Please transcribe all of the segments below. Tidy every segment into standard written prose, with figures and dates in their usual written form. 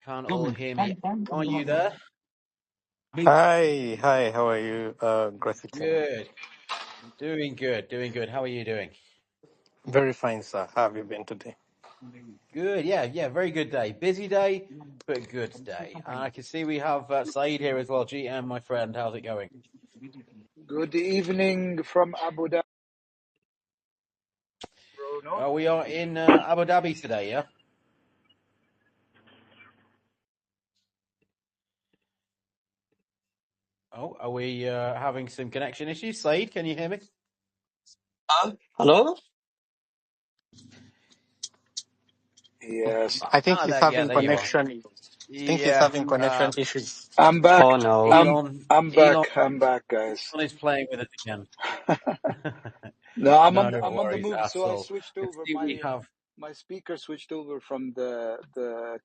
Can't all hear me? Are you there? Hi, how are you? Grafton. Good. Doing good. Doing good. How are you doing? Very fine, sir. How have you been today? Good. Yeah. Very good day. Busy day, but good day. And I can see we have Saeed here as well. GM, my friend. How's it going? Good evening from Abu Dhabi, Bruno. We are in Abu Dhabi today, yeah? Oh, are we having some connection issues? Saeed, can you hear me? Hello? Yes, I think he's having There you are. connection. I think he's Yeah. having connection issues. I'm back. Oh no. I'm Elon back. I'm back, guys. is playing with us again. No, No I'm on the worries move, at so I all. switched I over see we have. my speaker switched over from the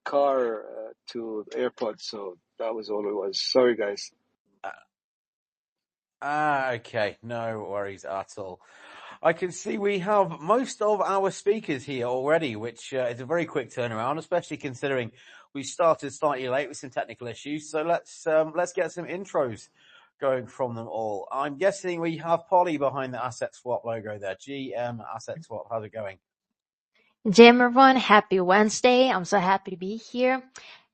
car to AirPods, so that was all it was. Sorry, guys. Okay, no worries at all. I can see we have most of our speakers here already, which is a very quick turnaround, especially considering we started slightly late with some technical issues. So let's get some intros going from them all. I'm guessing we have Polly behind the Asset Swap logo there. GM Asset Swap, how's it going? Jam everyone, happy Wednesday. I'm so happy to be here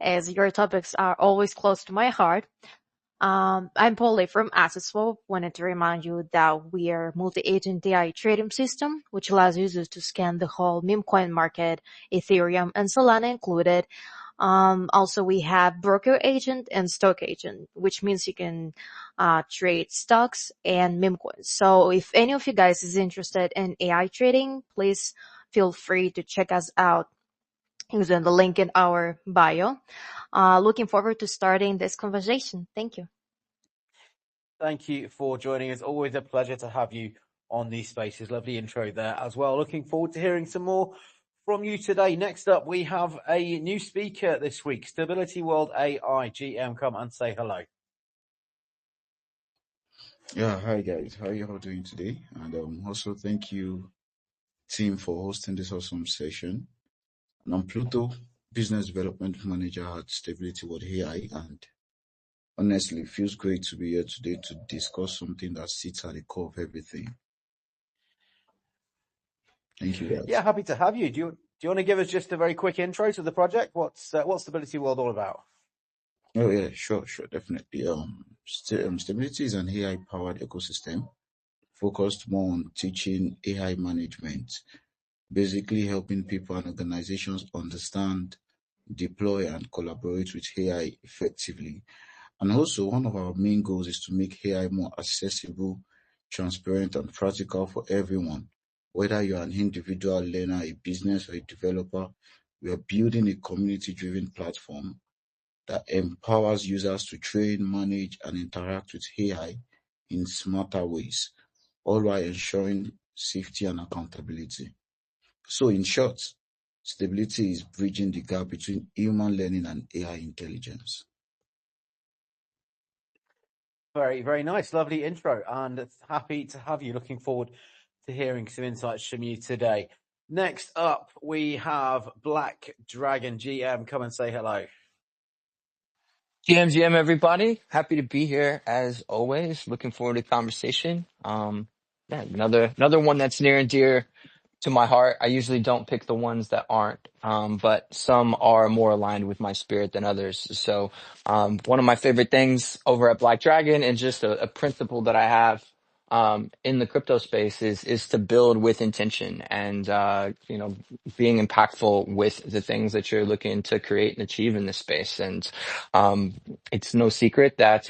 as your topics are always close to my heart. I'm Polly from AssetSwap. Wanted to remind you that we are a multi-agent AI trading system, which allows users to scan the whole meme coin market, Ethereum and Solana included. Also we have broker agent and stock agent, which means you can trade stocks and meme coins. So if any of you guys is interested in AI trading, please feel free to check us out using the link in our bio. Looking forward to starting this conversation. Thank you. Thank you for joining us. Always a pleasure to have you on these spaces. Lovely intro there as well. Looking forward to hearing some more from you today. Next up, we have a new speaker this week, Stability World AI. GM, come and say hello. Yeah, hi guys. How are you all doing today? And also thank you, team, for hosting this awesome session. And I'm Pluto, Business Development Manager at Stability World AI, and honestly, it feels great to be here today to discuss something that sits at the core of everything. Thank you, guys. Yeah, happy to have you. Do you want to give us just a very quick intro to the project? What's Stability World all about? Oh yeah, sure, definitely. Stability is an AI-powered ecosystem focused more on teaching AI management, basically helping people and organizations understand, deploy, and collaborate with AI effectively. And also, one of our main goals is to make AI more accessible, transparent, and practical for everyone. Whether you're an individual learner, a business, or a developer, we are building a community-driven platform that empowers users to train, manage, and interact with AI in smarter ways, all while ensuring safety and accountability. So, in short, stability is bridging the gap between human learning and AI intelligence. Very, very nice. Lovely intro, and happy to have you. Looking forward to hearing some insights from you today. Next up, we have Black Dragon. GM, come and say hello. GM, everybody. Happy to be here as always. Looking forward to the conversation. Yeah, another one that's near and dear to my heart. I usually don't pick the ones that aren't, but some are more aligned with my spirit than others. So, one of my favorite things over at Black Dragon, and just a principle that I have in the crypto space, is to build with intention, and being impactful with the things that you're looking to create and achieve in this space. And it's no secret that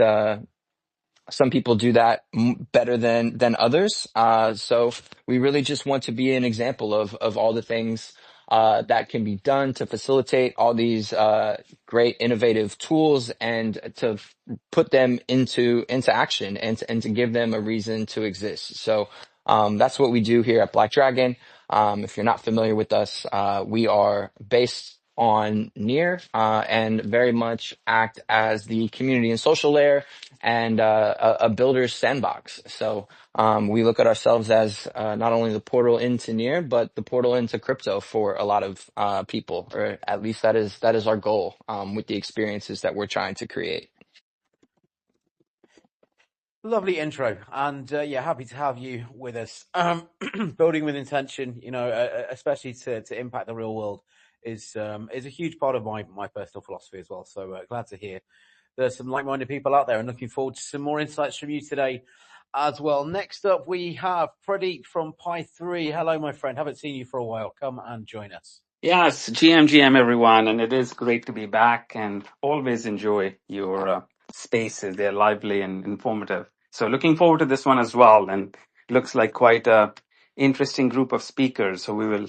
some people do that better than others. So we really just want to be an example of all the things that can be done to facilitate all these great innovative tools, and to put them into action, and to give them a reason to exist. So that's what we do here at Black Dragon. If you're not familiar with us, we are based on Near, and very much act as the community and social layer and a builder's sandbox. So we look at ourselves as not only the portal into Near, but the portal into crypto for a lot of people, or at least that is our goal with the experiences that we're trying to create. Lovely intro, and happy to have you with us. Building with intention, especially to impact the real world, is a huge part of my personal philosophy as well. So glad to hear there's some like-minded people out there, and looking forward to some more insights from you today as well. Next up, we have Pradeep from PAI3. Hello, my friend. Haven't seen you for a while. Come and join us. Yes, GM everyone, and it is great to be back and always enjoy your spaces. They're lively and informative. So looking forward to this one as well, and looks like quite a interesting group of speakers. So we will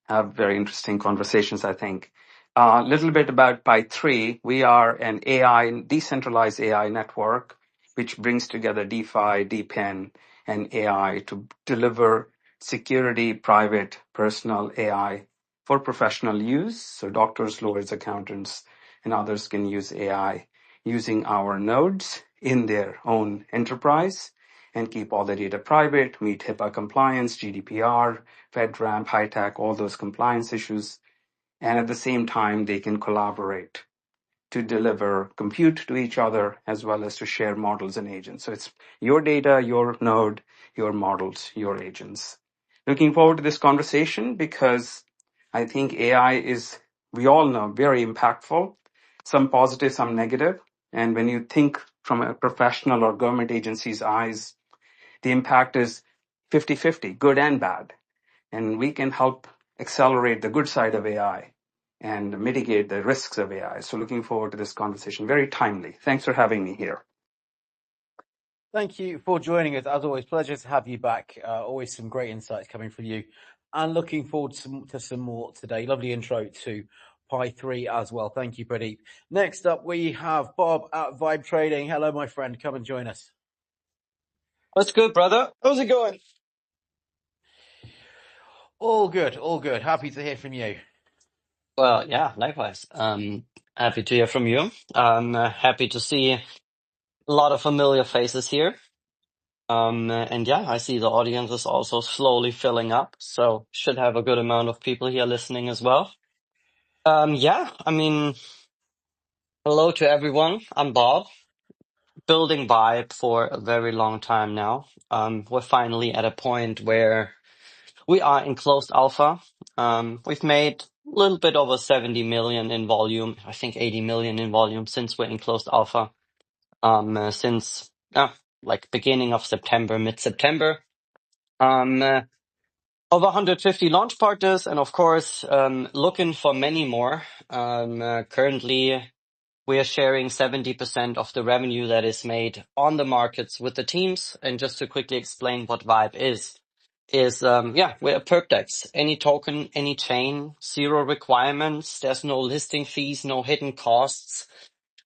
have very interesting conversations, I think. A little bit about PAI3. We are an decentralized AI network, which brings together DeFi, DePIN, and AI to deliver security, private, personal AI for professional use. So doctors, lawyers, accountants, and others can use AI using our nodes in their own enterprise and keep all the data private, meet HIPAA compliance, GDPR, FedRAMP, HITECH, all those compliance issues. And at the same time, they can collaborate to deliver compute to each other as well as to share models and agents. So it's your data, your node, your models, your agents. Looking forward to this conversation because I think AI is, we all know, very impactful, some positive, some negative. And when you think from a professional or government agency's eyes, the impact is 50-50, good and bad. And we can help accelerate the good side of AI and mitigate the risks of AI. So looking forward to this conversation. Very timely. Thanks for having me here. Thank you for joining us. As always, pleasure to have you back. Always some great insights coming from you. And looking forward to some more today. Lovely intro to PAI3 as well. Thank you, Pradeep. Next up, we have Bob at Vibe Trading. Hello, my friend. Come and join us. What's good, brother? How's it going? All good, all good. Happy to hear from you. Well, yeah, likewise. Happy to hear from you. I'm happy to see a lot of familiar faces here. And yeah, I see the audience is also slowly filling up, so should have a good amount of people here listening as well. Yeah, I mean, hello to everyone. I'm Bob, building Vibe for a very long time now. We're finally at a point where we are in closed alpha. We've made a little bit over 70 million in volume. I think 80 million in volume since we're in closed alpha. Since like beginning of September, mid-September. Over 150 launch partners, and of course, looking for many more. Currently, we are sharing 70% of the revenue that is made on the markets with the teams. And just to quickly explain what Vibe is we're a perp dex. Any token, any chain, zero requirements. There's no listing fees, no hidden costs.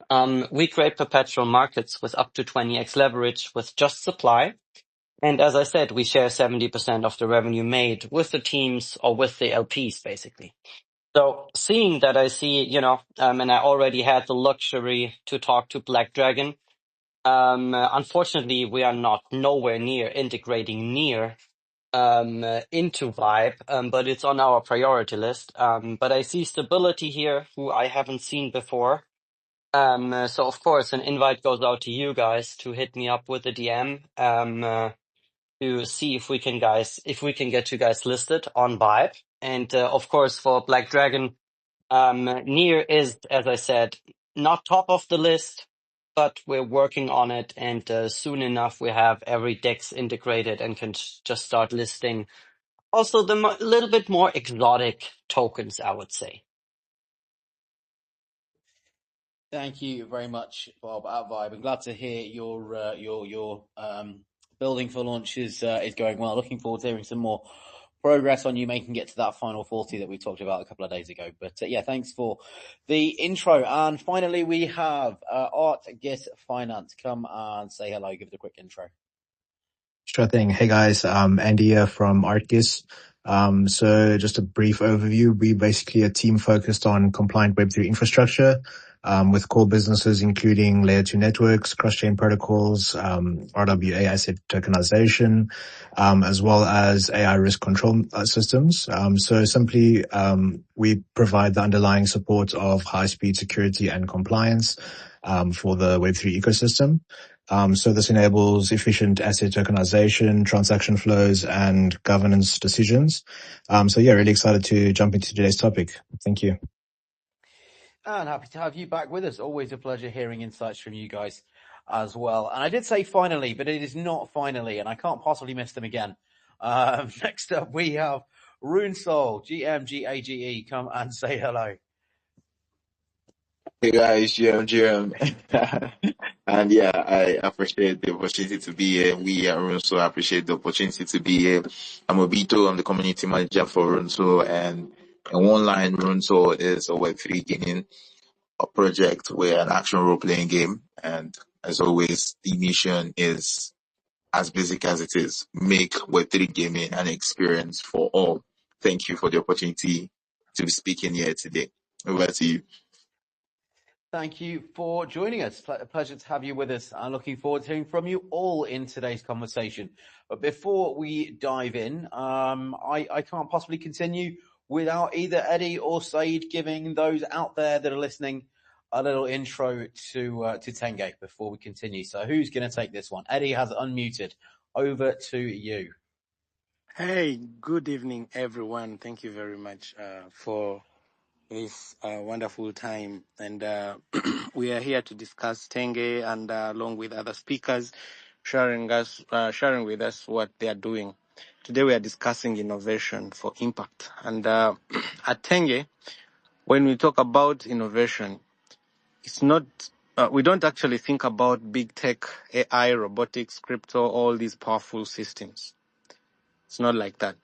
We create perpetual markets with up to 20x leverage with just supply. And as I said, we share 70% of the revenue made with the teams or with the LPs, basically. So seeing that, I see, and I already had the luxury to talk to Black Dragon. Unfortunately, we are nowhere near integrating Near into Vibe, but it's on our priority list. But I see Stability here, who I haven't seen before. So of course, an invite goes out to you guys to hit me up with a DM, to see if we can get you guys listed on Vibe. And of course, for Black Dragon, Near is, as I said, not top of the list, but we're working on it. And soon enough, we have every DEX integrated and can just start listing also the little bit more exotic tokens, I would say. Thank you very much, Bob at Vibe. I'm glad to hear your building for launch is going well. Looking forward to hearing some more progress on you making it to that final 40 that we talked about a couple of days ago. But thanks for the intro. And finally, we have Art Git Finance. Come and say hello. Give it a quick intro. Sure thing. Hey guys, I'm Andy from ArtGIS. So just a brief overview. We're basically a team focused on compliant Web3 infrastructure, with core businesses including layer 2 networks, cross-chain protocols, RWA asset tokenization, as well as AI risk control systems. So simply, we provide the underlying support of high-speed security and compliance for the Web3 ecosystem. So this enables efficient asset tokenization, transaction flows, and governance decisions. So yeah, really excited to jump into today's topic. Thank you. And happy to have you back with us. Always a pleasure hearing insights from you guys as well. And I did say finally, but it is not finally, and I can't possibly miss them again. Next up, we have Rune Soul, GMGAGE. Come and say hello. Hey guys, GM. And yeah, I appreciate the opportunity to be here. We at Runso appreciate the opportunity to be here. I'm Obito, I'm the community manager for Runso, and in one line, Runso is a Web3 gaming a project. We're an action role-playing game, and as always, the mission is as basic as it is. Make Web3 gaming an experience for all. Thank you for the opportunity to be speaking here today. Over to you. Thank you for joining us. A pleasure to have you with us. I'm looking forward to hearing from you all in today's conversation. But before we dive in, I can't possibly continue without either Eddie or Said giving those out there that are listening a little intro to Tenge before we continue. So who's going to take this one? Eddie has unmuted. Over to you. Hey, good evening, everyone. Thank you very much for this wonderful time. And we are here to discuss Tenge and along with other speakers, sharing with us what they are doing. Today we are discussing innovation for impact. And at Tenge, when we talk about innovation, it's not, we don't actually think about big tech, AI, robotics, crypto, all these powerful systems. It's not like that.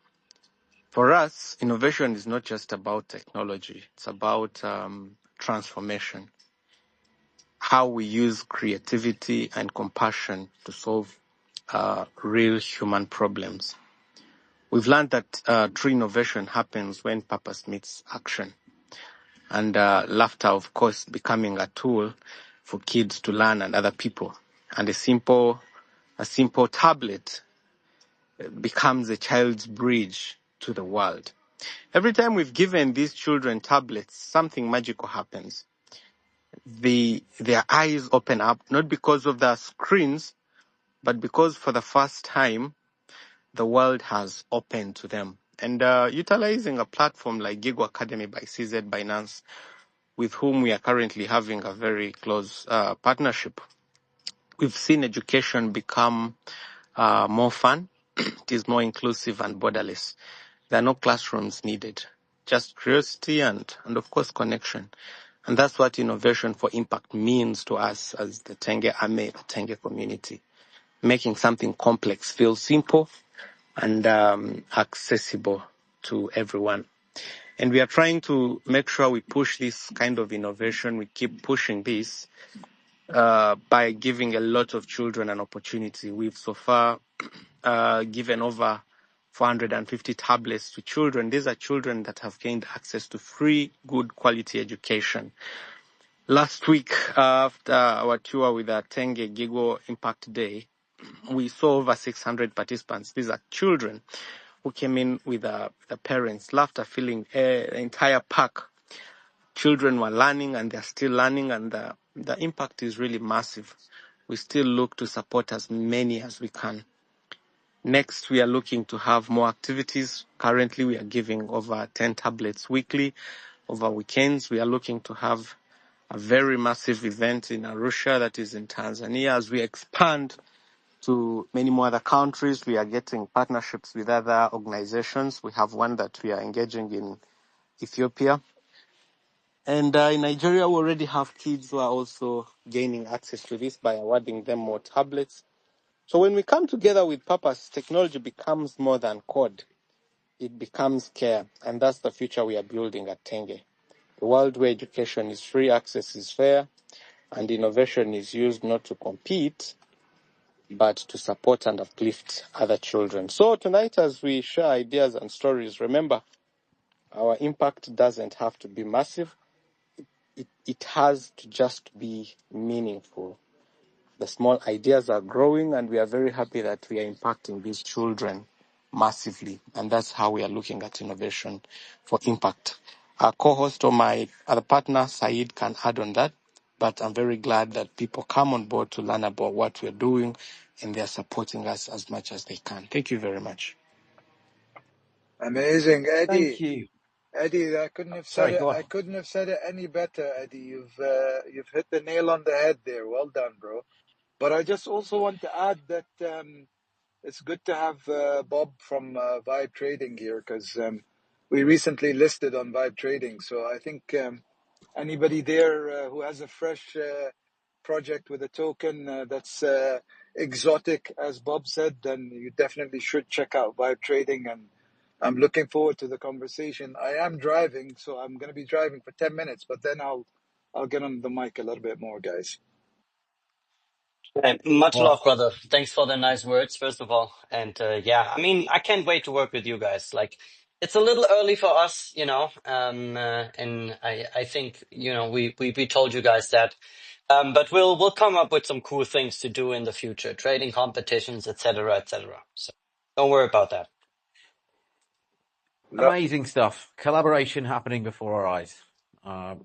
For us, innovation is not just about technology. It's about transformation. How we use creativity and compassion to solve real human problems. We've learned that true innovation happens when purpose meets action. And laughter, of course, becoming a tool for kids to learn and other people. And a simple tablet becomes a child's bridge to the world. Every time we've given these children tablets, something magical happens. Their eyes open up, not because of the screens, but because for the first time, the world has opened to them. And utilizing a platform like Gigo Academy by CZ Binance, with whom we are currently having a very close partnership, we've seen education become more fun. It is more inclusive and borderless. There are no classrooms needed, just curiosity and of course, connection. And that's what innovation for impact means to us as the Tenge Army, the Tenge community. Making something complex feel simple and accessible to everyone. And we are trying to make sure we push this kind of innovation. We keep pushing this by giving a lot of children an opportunity. We've so far given over 450 tablets to children. These are children that have gained access to free, good quality education. Last week, after our tour with the Tenge Gigo Impact Day, we saw over 600 participants. These are children who came in with the parents, laughter filling the entire park. Children were learning and they're still learning, and the impact is really massive. We still look to support as many as we can. Next, we are looking to have more activities. Currently, we are giving over 10 tablets weekly. Over weekends, we are looking to have a very massive event in Arusha, that is in Tanzania. As we expand to many more other countries, we are getting partnerships with other organizations. We have one that we are engaging in Ethiopia. And in Nigeria, we already have kids who are also gaining access to this by awarding them more tablets. So when we come together with purpose, technology becomes more than code. It becomes care. And that's the future we are building at Tenge. A world where education is free, access is fair, and innovation is used not to compete, but to support and uplift other children. So tonight, as we share ideas and stories, remember, our impact doesn't have to be massive. It has to just be meaningful. The small ideas are growing, and we are very happy that we are impacting these children massively. And that's how we are looking at innovation for impact. Our co-host or my other partner, Saeed, can add on that. But I'm very glad that people come on board to learn about what we're doing, and they're supporting us as much as they can. Thank you very much. Amazing, Thank Eddie. you. Eddie, I couldn't have said Sorry, it. go on. I couldn't have said it any better, Eddie. You've hit the nail on the head there. Well done, bro. But I just also want to add that it's good to have Bob from Vibe Trading here because we recently listed on Vibe Trading. So I think anybody there who has a fresh project with a token that's exotic, as Bob said, then you definitely should check out Vibe Trading. And I'm looking forward to the conversation. I am driving, so I'm going to be driving for 10 minutes, but then I'll get on the mic a little bit more, guys. Hey, much Well, love, brother. Thanks for the nice words, first of all. And yeah, I mean, I can't wait to work with you guys. Like, it's a little early for us, you know, and I think, you know, we told you guys that. But we'll come up with some cool things to do in the future, trading competitions, etc., etc. So don't worry about that. amazing stuff. Collaboration happening before our eyes.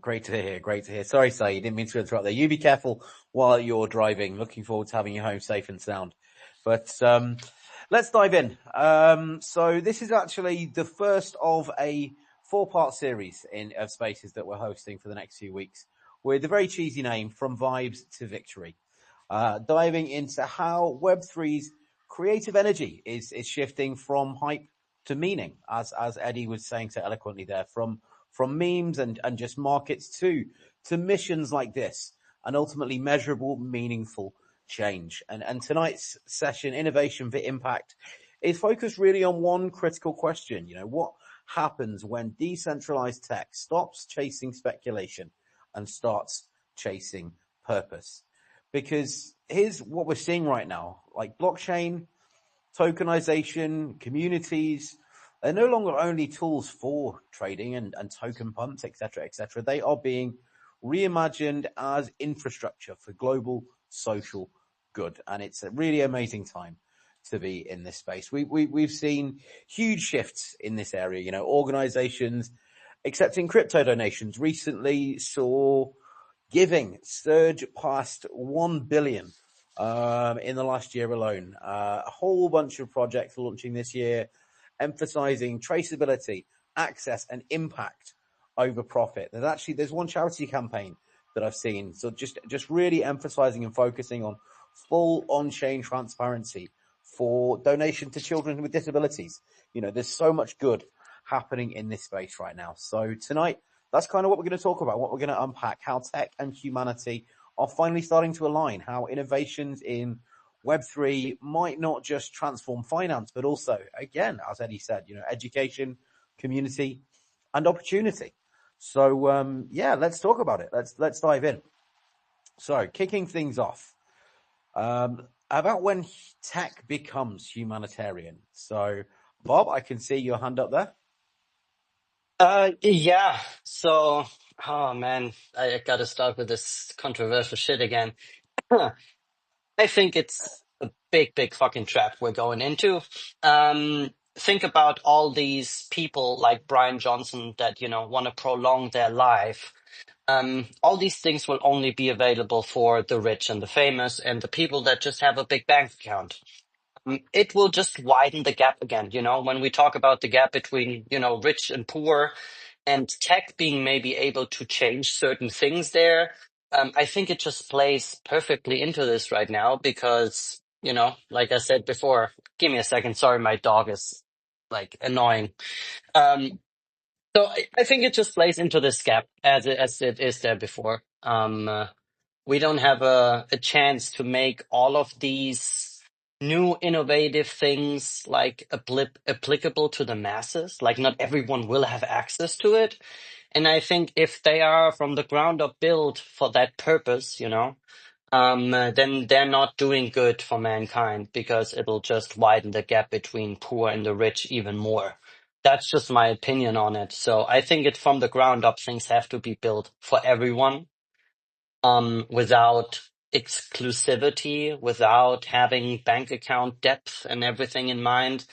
Great to hear. Great to hear. Sorry, Saeed, didn't mean to interrupt there. You be careful while you're driving. Looking forward to having you home safe and sound. But let's dive in. So this is actually the first of a 4-part series of spaces that we're hosting for the next few weeks with a very cheesy name, From Vibes to Victory. Diving into how Web3's creative energy is shifting from hype to meaning, as Eddie was saying so eloquently there, from memes and just markets to missions like this, and ultimately measurable, meaningful change. And tonight's session, Innovation for Impact, is focused really on one critical question. You know, what happens when decentralized tech stops chasing speculation and starts chasing purpose? Because here's what we're seeing right now, like blockchain, tokenization, communities, they're no longer only tools for trading and token pumps, etc., etc. They are being reimagined as infrastructure for global social good. And it's a really amazing time to be in this space. We've seen huge shifts in this area. You know, organizations accepting crypto donations recently saw giving surge past 1 billion in the last year alone. A whole bunch of projects launching this year, emphasizing traceability, access, and impact over profit. There's one charity campaign that I've seen, so just really emphasizing and focusing on full on-chain transparency for donation to children with disabilities. You know, there's so much good happening in this space right now. So tonight, that's kind of what we're going to talk about, what we're going to unpack, how tech and humanity are finally starting to align, how innovations in Web3 might not just transform finance, but also, again, as Eddie said, you know, education, community, and opportunity. So, yeah, let's talk about it. Let's dive in. So, kicking things off, about when tech becomes humanitarian. So, Bob, I can see your hand up there. Yeah. So, oh man, I gotta start with this controversial shit again. I think it's a big fucking trap we're going into. Think about all these people like Brian Johnson that, you know, want to prolong their life. All these things will only be available for the rich and the famous and the people that just have a big bank account. It will just widen the gap again, you know, when we talk about the gap between, you know, rich and poor and tech being maybe able to change certain things there. I think it just plays perfectly into this right now because, you know, like I said before, give me a second. Sorry, my dog is like annoying. So I think it just plays into this gap as it is there before. We don't have a chance to make all of these new innovative things like applicable to the masses. Like not everyone will have access to it. And I think if they are from the ground up built for that purpose, you know, then they're not doing good for mankind because it'll just widen the gap between poor and the rich even more. That's just my opinion on it. So I think it from the ground up, things have to be built for everyone, without exclusivity, without having bank account depth and everything in mind.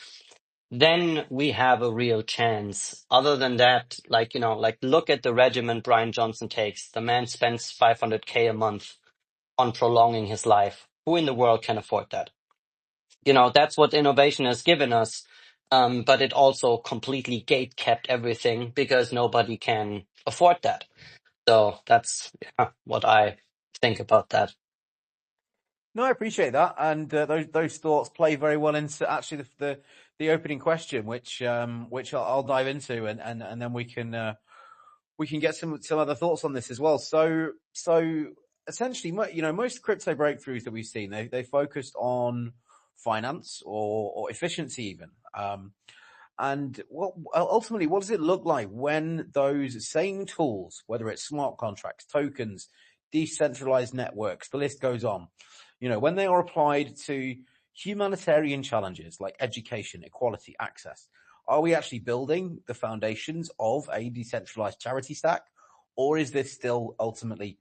Then we have a real chance. Other than that, like, look at the regimen Brian Johnson takes. The man spends 500K a month on prolonging his life. Who in the world can afford that? That's what innovation has given us. But it also completely gate kept everything because nobody can afford that. So that's what I think about that. No, I appreciate that, and those thoughts play very well into actually the opening question, which I'll dive into, and then we can get some other thoughts on this as well. So essentially, most crypto breakthroughs that we've seen, they focused on finance or efficiency even. And ultimately, what does it look like when those same tools, whether it's smart contracts, tokens, decentralized networks, the list goes on, when they are applied to humanitarian challenges like education, equality, access, are we actually building the foundations of a decentralized charity stack, or is this still ultimately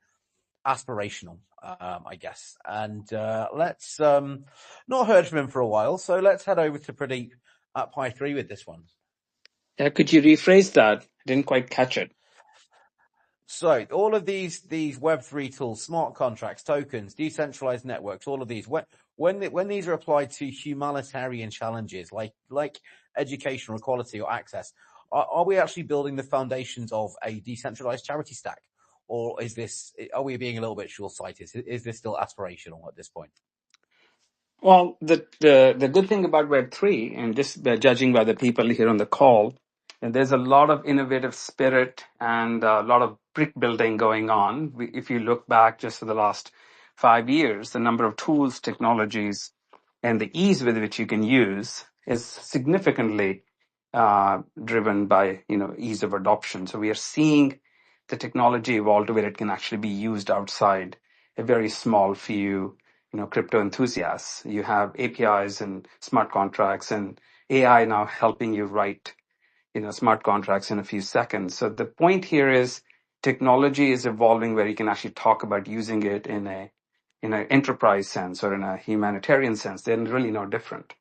aspirational, I guess? And let's not heard from him for a while, so let's head over to Pradeep at PAI3 with this one. Could you rephrase that? I didn't quite catch it. So all of these Web3 tools, smart contracts, tokens, decentralized networks, all of these, when these are applied to humanitarian challenges like education or equality or access, are we actually building the foundations of a decentralized charity stack, or are we being a little bit short-sighted? Is this still aspirational at this point? Well, the good thing about Web3, and just judging by the people here on the call, and there's a lot of innovative spirit and a lot of brick building going on. If you look back just for the last 5 years, the number of tools, technologies, and the ease with which you can use is significantly driven by ease of adoption. So we are seeing the technology evolve to where it can actually be used outside a very small few crypto enthusiasts. You have APIs and smart contracts and AI now helping you write smart contracts in a few seconds. So the point here is technology is evolving where you can actually talk about using it in an enterprise sense or in a humanitarian sense. They're really no different.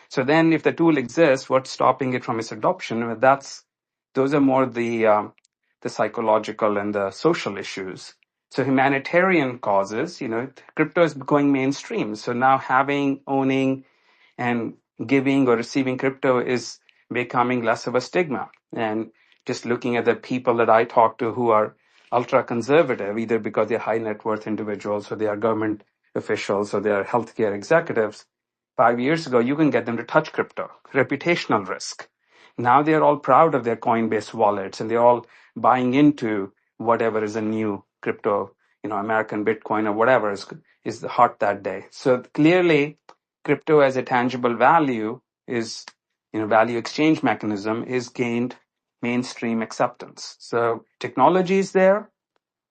So then if the tool exists, what's stopping it from its adoption? Those are more the psychological and the social issues. So humanitarian causes, crypto is going mainstream. So now owning and giving or receiving crypto is becoming less of a stigma. And just looking at the people that I talk to who are ultra conservative, either because they're high net worth individuals or they are government officials or they are healthcare executives, 5 years ago, you can get them to touch crypto, reputational risk. Now they're all proud of their Coinbase wallets and they're all buying into whatever is a new crypto, American Bitcoin or whatever is hot that day. So clearly, crypto as a tangible value is, value exchange mechanism is gained mainstream acceptance. So technology is there.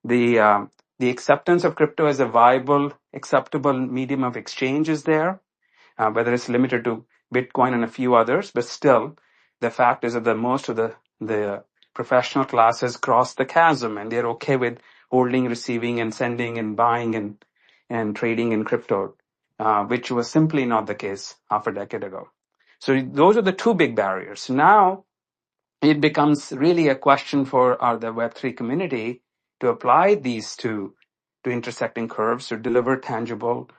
The acceptance of crypto as a viable, acceptable medium of exchange is there, whether it's limited to Bitcoin and a few others, but still, the fact is that most of the professional classes cross the chasm and they're okay with holding, receiving, and sending and buying and trading in crypto, which was simply not the case half a decade ago. So those are the two big barriers. Now it becomes really a question for the Web3 community to apply these two to intersecting curves to deliver tangible,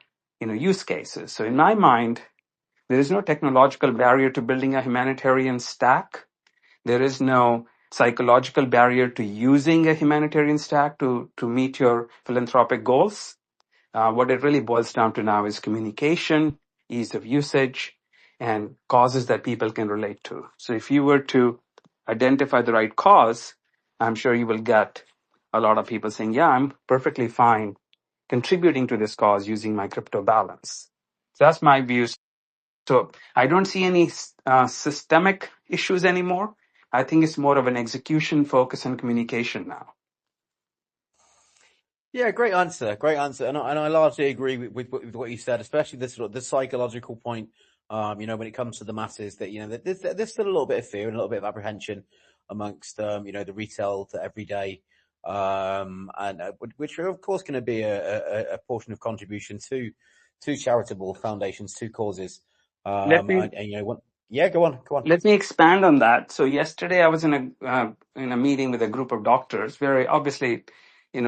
use cases. So in my mind, there is no technological barrier to building a humanitarian stack. There is no psychological barrier to using a humanitarian stack to meet your philanthropic goals. What it really boils down to now is communication, ease of usage, and causes that people can relate to. So if you were to identify the right cause, I'm sure you will get a lot of people saying, yeah, I'm perfectly fine contributing to this cause using my crypto balance. So that's my view. So I don't see any systemic issues anymore. I think it's more of an execution focus and communication now. Yeah, great answer, and I largely agree with what you said, especially this sort of the psychological point. When it comes to the masses, that there's still a little bit of fear and a little bit of apprehension amongst the retail to everyday, and which are of course going to be a portion of contribution to charitable foundations, to causes. Let me Yeah, go on. Let me expand on that. So yesterday I was in a meeting with a group of doctors, very obviously,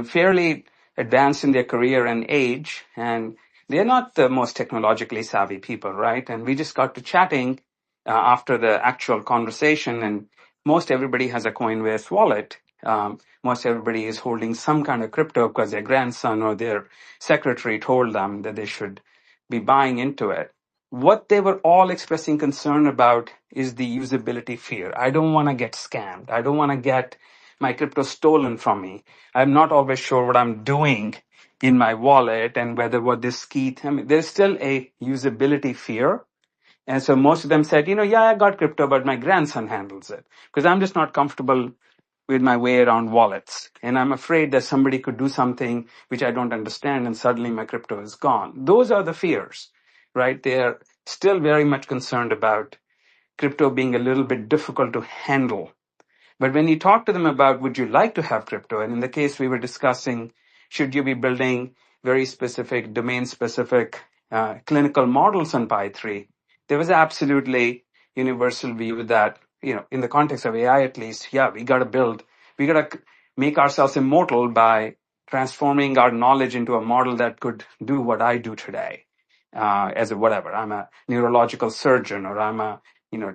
fairly advanced in their career and age, and they're not the most technologically savvy people, right? And we just got to chatting after the actual conversation, and most everybody has a Coinbase wallet. Most everybody is holding some kind of crypto because their grandson or their secretary told them that they should be buying into it. What they were all expressing concern about is the usability fear. I don't want to get scammed. I don't want to get my crypto stolen from me. I'm not always sure what I'm doing in my wallet and whether what this key, there's still a usability fear. And so most of them said, yeah, I got crypto, but my grandson handles it because I'm just not comfortable with my way around wallets. And I'm afraid that somebody could do something which I don't understand and suddenly my crypto is gone. Those are the fears, right? They're still very much concerned about crypto being a little bit difficult to handle. But when you talk to them about would you like to have crypto, and in the case we were discussing, should you be building very specific, domain-specific clinical models on PAI3, there was absolutely universal view that, in the context of AI at least, yeah, we got to make ourselves immortal by transforming our knowledge into a model that could do what I do today. As a whatever, I'm a neurological surgeon or I'm a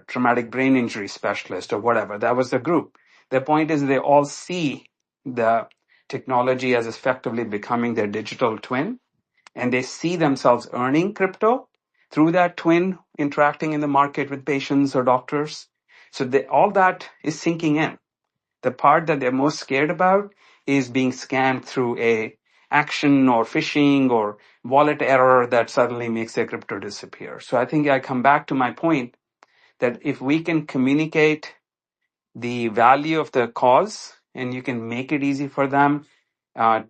traumatic brain injury specialist or whatever. That was the group. The point is they all see the technology as effectively becoming their digital twin, and they see themselves earning crypto through that twin interacting in the market with patients or doctors. So all that is sinking in. The part that they're most scared about is being scammed through a action or phishing or wallet error that suddenly makes their crypto disappear. So I think I come back to my point that if we can communicate the value of the cause and you can make it easy for them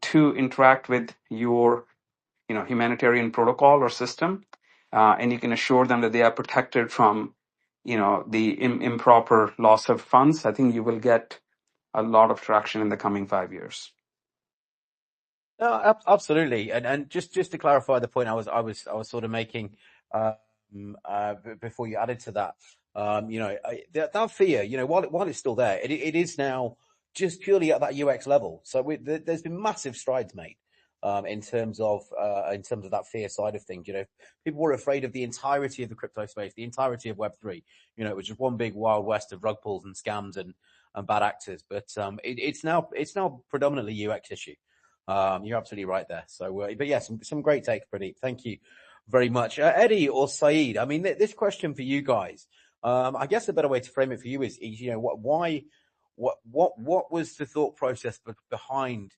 to interact with your humanitarian protocol or system, and you can assure them that they are protected from the improper loss of funds, I think you will get a lot of traction in the coming 5 years. No, absolutely. And just to clarify the point I was sort of making before you added to that, that fear, while it's still there, it is now just purely at that UX level. So there's been massive strides made in terms of that fear side of things. People were afraid of the entirety of the crypto space, the entirety of Web3. It was just one big wild west of rug pulls and scams and bad actors. But it's now predominantly UX issue. You're absolutely right there. So, but yeah, some great takes, Pradeep. Thank you very much. Eddie or Saeed, I mean, this question for you guys, I guess a better way to frame it for you is what was the thought process behind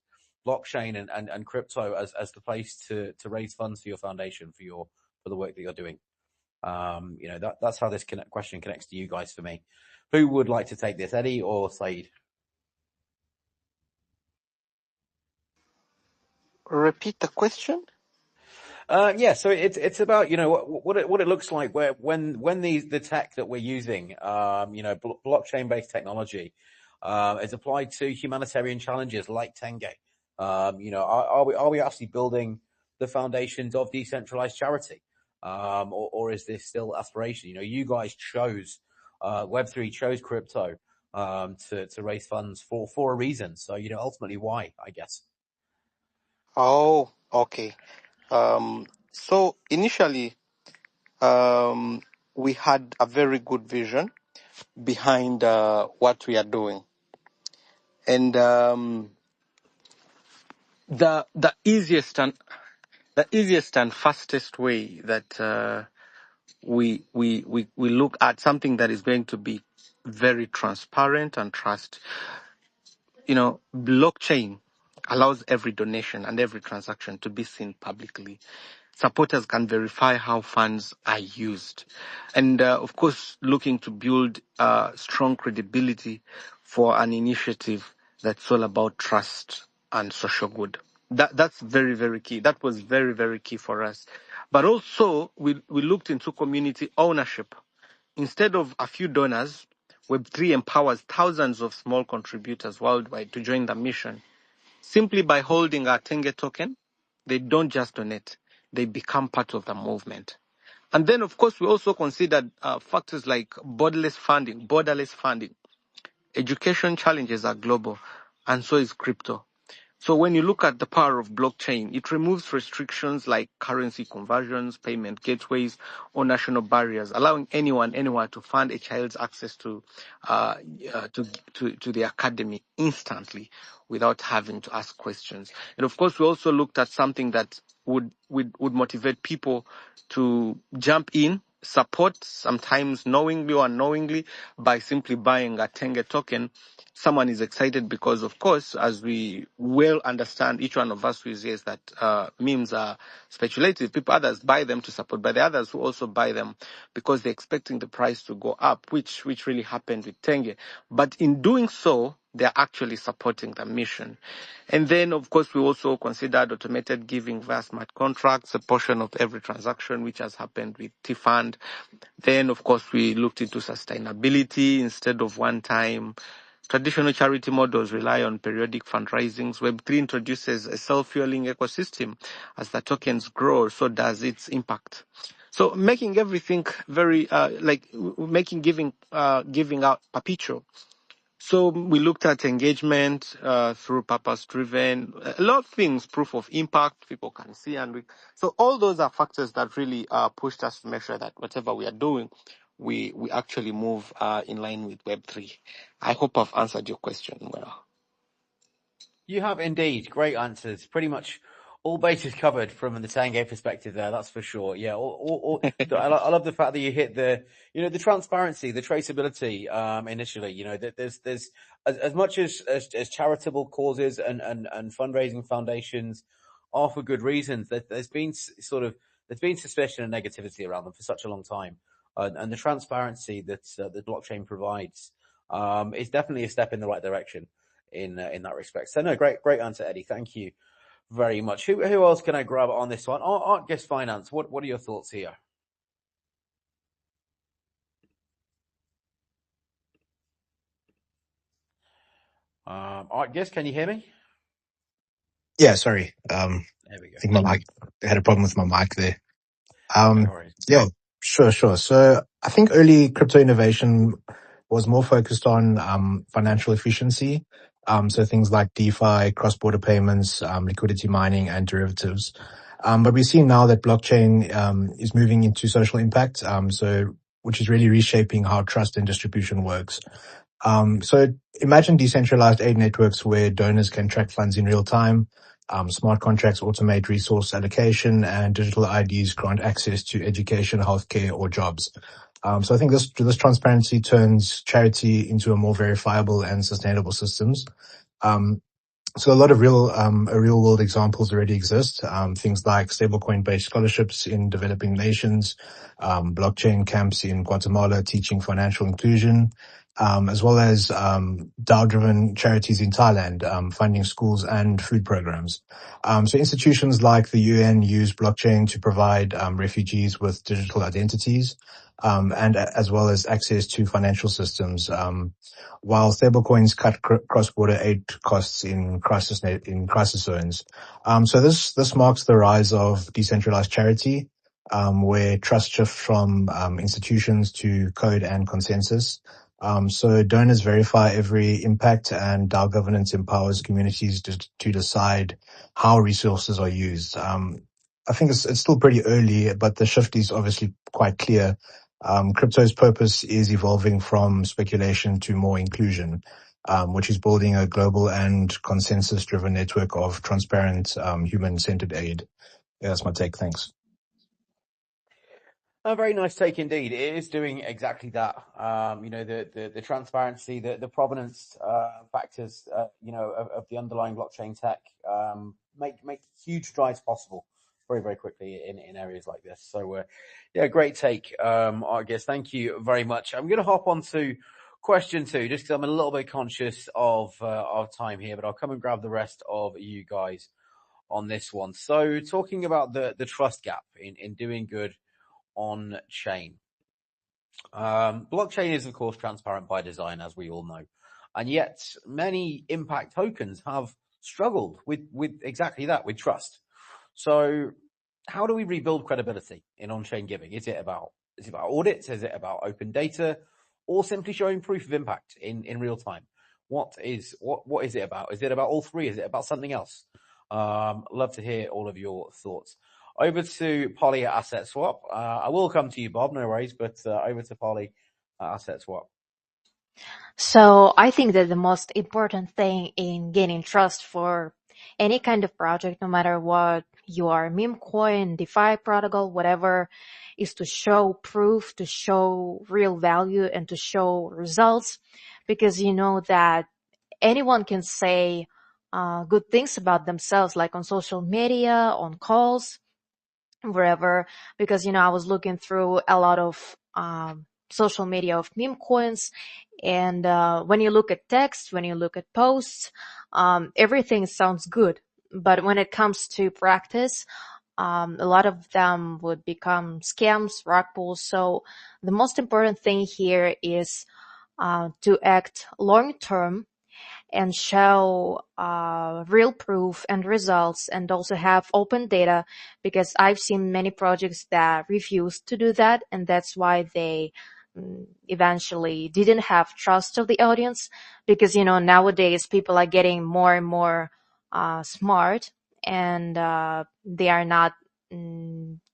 blockchain and crypto as the place to raise funds for your foundation, for the work that you're doing? That's how this question connects to you guys for me. Who would like to take this, Eddie or Saeed? Repeat the question. Yeah, so it's about what it looks like when the tech that we're using, blockchain based technology, is applied to humanitarian challenges like Tenge. Are we actually building the foundations of decentralized charity, or is this still aspiration? You guys chose Web3, chose crypto to raise funds for a reason. So ultimately why, I guess. Oh, okay. So initially, we had a very good vision behind what we are doing, and the easiest and fastest way that we look at something that is going to be very transparent and trust. Blockchain allows every donation and every transaction to be seen publicly. Supporters can verify how funds are used. And of course, looking to build strong credibility for an initiative that's all about trust and social good. That's very, very key. That was very, very key for us. But also, we looked into community ownership. Instead of a few donors, Web3 empowers thousands of small contributors worldwide to join the mission. Simply by holding our Tenge token, they don't just donate, they become part of the movement. And then, of course, we also considered factors like borderless funding. Education challenges are global, and so is crypto. So when you look at the power of blockchain, it removes restrictions like currency conversions, payment gateways, or national barriers, allowing anyone, anywhere to fund a child's access to the academy instantly without having to ask questions. And of course, we also looked at something that would motivate people to jump in, support, sometimes knowingly or unknowingly, by simply buying a Tenge token. Someone is excited because, of course, as we well understand, each one of us who is here, is that memes are speculative. Others buy them to support, but the others who also buy them because they're expecting the price to go up, which really happened with Tenge. But in doing so, they're actually supporting the mission. And then, of course, we also considered automated giving via smart contracts, a portion of every transaction, which has happened with T-Fund. Then, of course, we looked into sustainability instead of one time. Traditional charity models rely on periodic fundraisings. Web3 introduces a self-fueling ecosystem. As the tokens grow, so does its impact. So making everything very, making giving out perpetual. So we looked at engagement through purpose-driven, a lot of things, proof of impact, people can see. So all those are factors that really pushed us to make sure that whatever we are doing, we actually move in line with Web3. I hope I've answered your question well. You have indeed. Great answers. Pretty much all bases covered from the Tenge perspective there, that's for sure. Yeah, I love the fact that you hit the transparency, the traceability, initially. That there's as much as charitable causes and fundraising foundations are for good reasons, there's been suspicion and negativity around them for such a long time. And the transparency that the blockchain provides is definitely a step in the right direction in that respect. So no, great answer, Eddie. Thank you very much. Who else can I grab on this one? Art Guest Finance. What are your thoughts here? Art Guest, can you hear me? Yeah, sorry. There we go. I think my mic had a problem with my mic there. No worries. Yeah, sure. So I think early crypto innovation was more focused on financial efficiency. So things like DeFi, cross-border payments, liquidity mining, and derivatives. But we see now that blockchain is moving into social impact, which is really reshaping how trust and distribution works. So imagine decentralized aid networks where donors can track funds in real time. Smart contracts automate resource allocation, and digital IDs grant access to education, healthcare, or jobs. So I think this transparency turns charity into a more verifiable and sustainable systems. So a lot of real world examples already exist. Things like stablecoin based scholarships in developing nations, blockchain camps in Guatemala teaching financial inclusion, as well as DAO driven charities in Thailand, funding schools and food programs. So institutions like the UN use blockchain to provide refugees with digital identities, and as well as access to financial systems. While stablecoins cut cross-border aid costs in crisis zones. So this marks the rise of decentralized charity, where trust shifts from institutions to code and consensus. So donors verify every impact, and DAO governance empowers communities to decide how resources are used. I think it's still pretty early, but the shift is obviously quite clear. Crypto's purpose is evolving from speculation to more inclusion, which is building a global and consensus-driven network of transparent, human-centered aid. Yeah, that's my take. Thanks. A very nice take indeed. It is doing exactly that. The transparency, the provenance factors, of the underlying blockchain tech make huge strides possible very, very quickly in areas like this. So, great take, I guess. Thank you very much. I'm going to hop on to question 2, just because I'm a little bit conscious of time here, but I'll come and grab the rest of you guys on this one. So talking about the trust gap in doing good on chain. Blockchain is of course transparent by design, as we all know. And yet many impact tokens have struggled with exactly that, with trust. So how do we rebuild credibility in on-chain giving? Is it about audits? Is it about open data, or simply showing proof of impact in real time? What is it about? Is it about all three? Is it about something else? Love to hear all of your thoughts. Over to Polly at Asset Swap. I will come to you, Bob, no worries, but over to Polly at Asset Swap. So I think that the most important thing in gaining trust for any kind of project, no matter what you are, meme coin, DeFi protocol, whatever, is to show proof, to show real value, and to show results, because you know that anyone can say good things about themselves, like on social media, on calls, wherever, because I was looking through a lot of social media of meme coins, and when you look at text, when you look at posts, everything sounds good, but when it comes to practice, a lot of them would become scams, rug pulls. So the most important thing here is to act long term and show real proof and results, and also have open data, because I've seen many projects that refused to do that, and that's why they eventually didn't have trust of the audience, because nowadays people are getting more and more smart, and they are not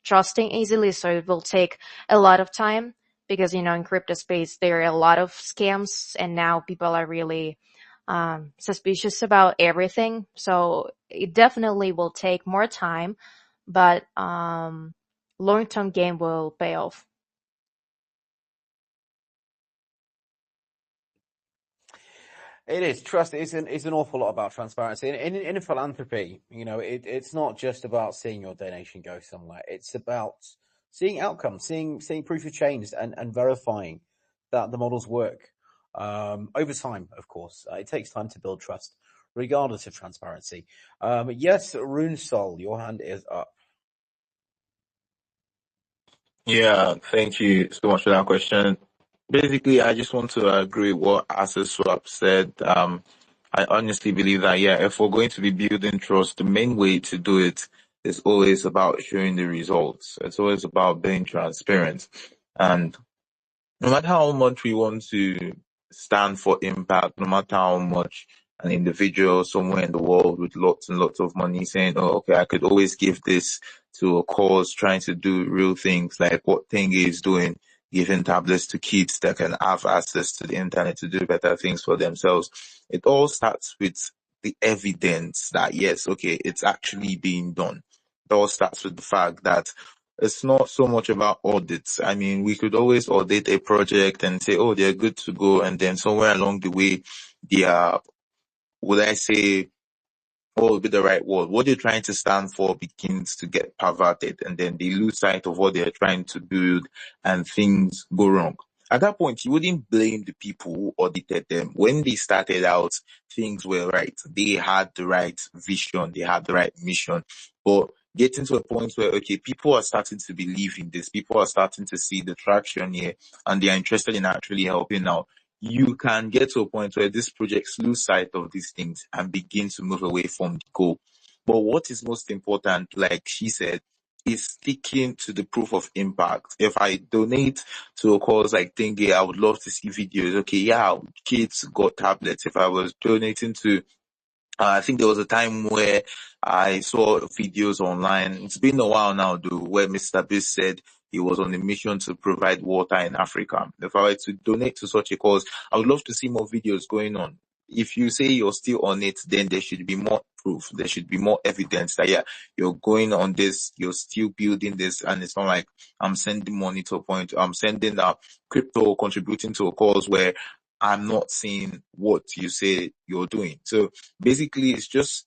trusting easily, so it will take a lot of time, because in crypto space there are a lot of scams, and now people are really suspicious about everything. So it definitely will take more time, but long-term gain will pay off. It is. Trust is an awful lot about transparency. In philanthropy, it's not just about seeing your donation go somewhere. It's about seeing outcomes, seeing proof of change, and verifying that the models work. Over time, of course, it takes time to build trust, regardless of transparency. Yes, Runesol, your hand is up. Yeah, thank you so much for that question. Basically, I just want to agree with what Asset Swap said. I honestly believe that, yeah, if we're going to be building trust, the main way to do it is always about showing the results. It's always about being transparent. And no matter how much we want to stand for impact, no matter how much an individual somewhere in the world with lots and lots of money saying, oh, okay, I could always give this to a cause trying to do real things like what Tenge is doing, giving tablets to kids that can have access to the internet to do better things for themselves. It all starts with the evidence that, yes, okay, it's actually being done. It all starts with the fact that it's not so much about audits. I mean, we could always audit a project and say, oh, they're good to go. And then somewhere along the way, they are, would I say, what would be the right word? What they're trying to stand for begins to get perverted, and then they lose sight of what they're trying to build, and things go wrong. At that point, you wouldn't blame the people who audited them. When they started out, things were right. They had the right vision. They had the right mission. But getting to a point where, okay, people are starting to believe in this. People are starting to see the traction here, and they are interested in actually helping out. You can get to a point where these projects lose sight of these things and begin to move away from the goal. But what is most important, like she said, is sticking to the proof of impact. If I donate to a cause like Tenge, I would love to see videos. Okay, yeah, kids got tablets. If I was donating to I think there was a time where I saw videos online. It's been a while now, though, where Mr. Beast said he was on a mission to provide water in Africa. If I were to donate to such a cause, I would love to see more videos going on. If you say you're still on it, then there should be more proof. There should be more evidence that, yeah, you're going on this, you're still building this, and it's not like I'm sending money to a point, I'm sending crypto, contributing to a cause where I'm not seeing what you say you're doing. So basically, it's just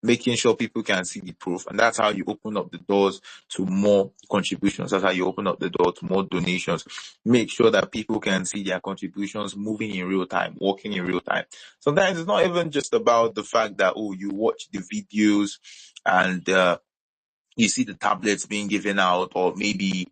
making sure people can see the proof, and that's how you open up the doors to more contributions. That's how you open up the door to more donations. Make sure that people can see their contributions moving in real time, working in real time. Sometimes it's not even just about the fact that, oh, you watch the videos and you see the tablets being given out, or maybe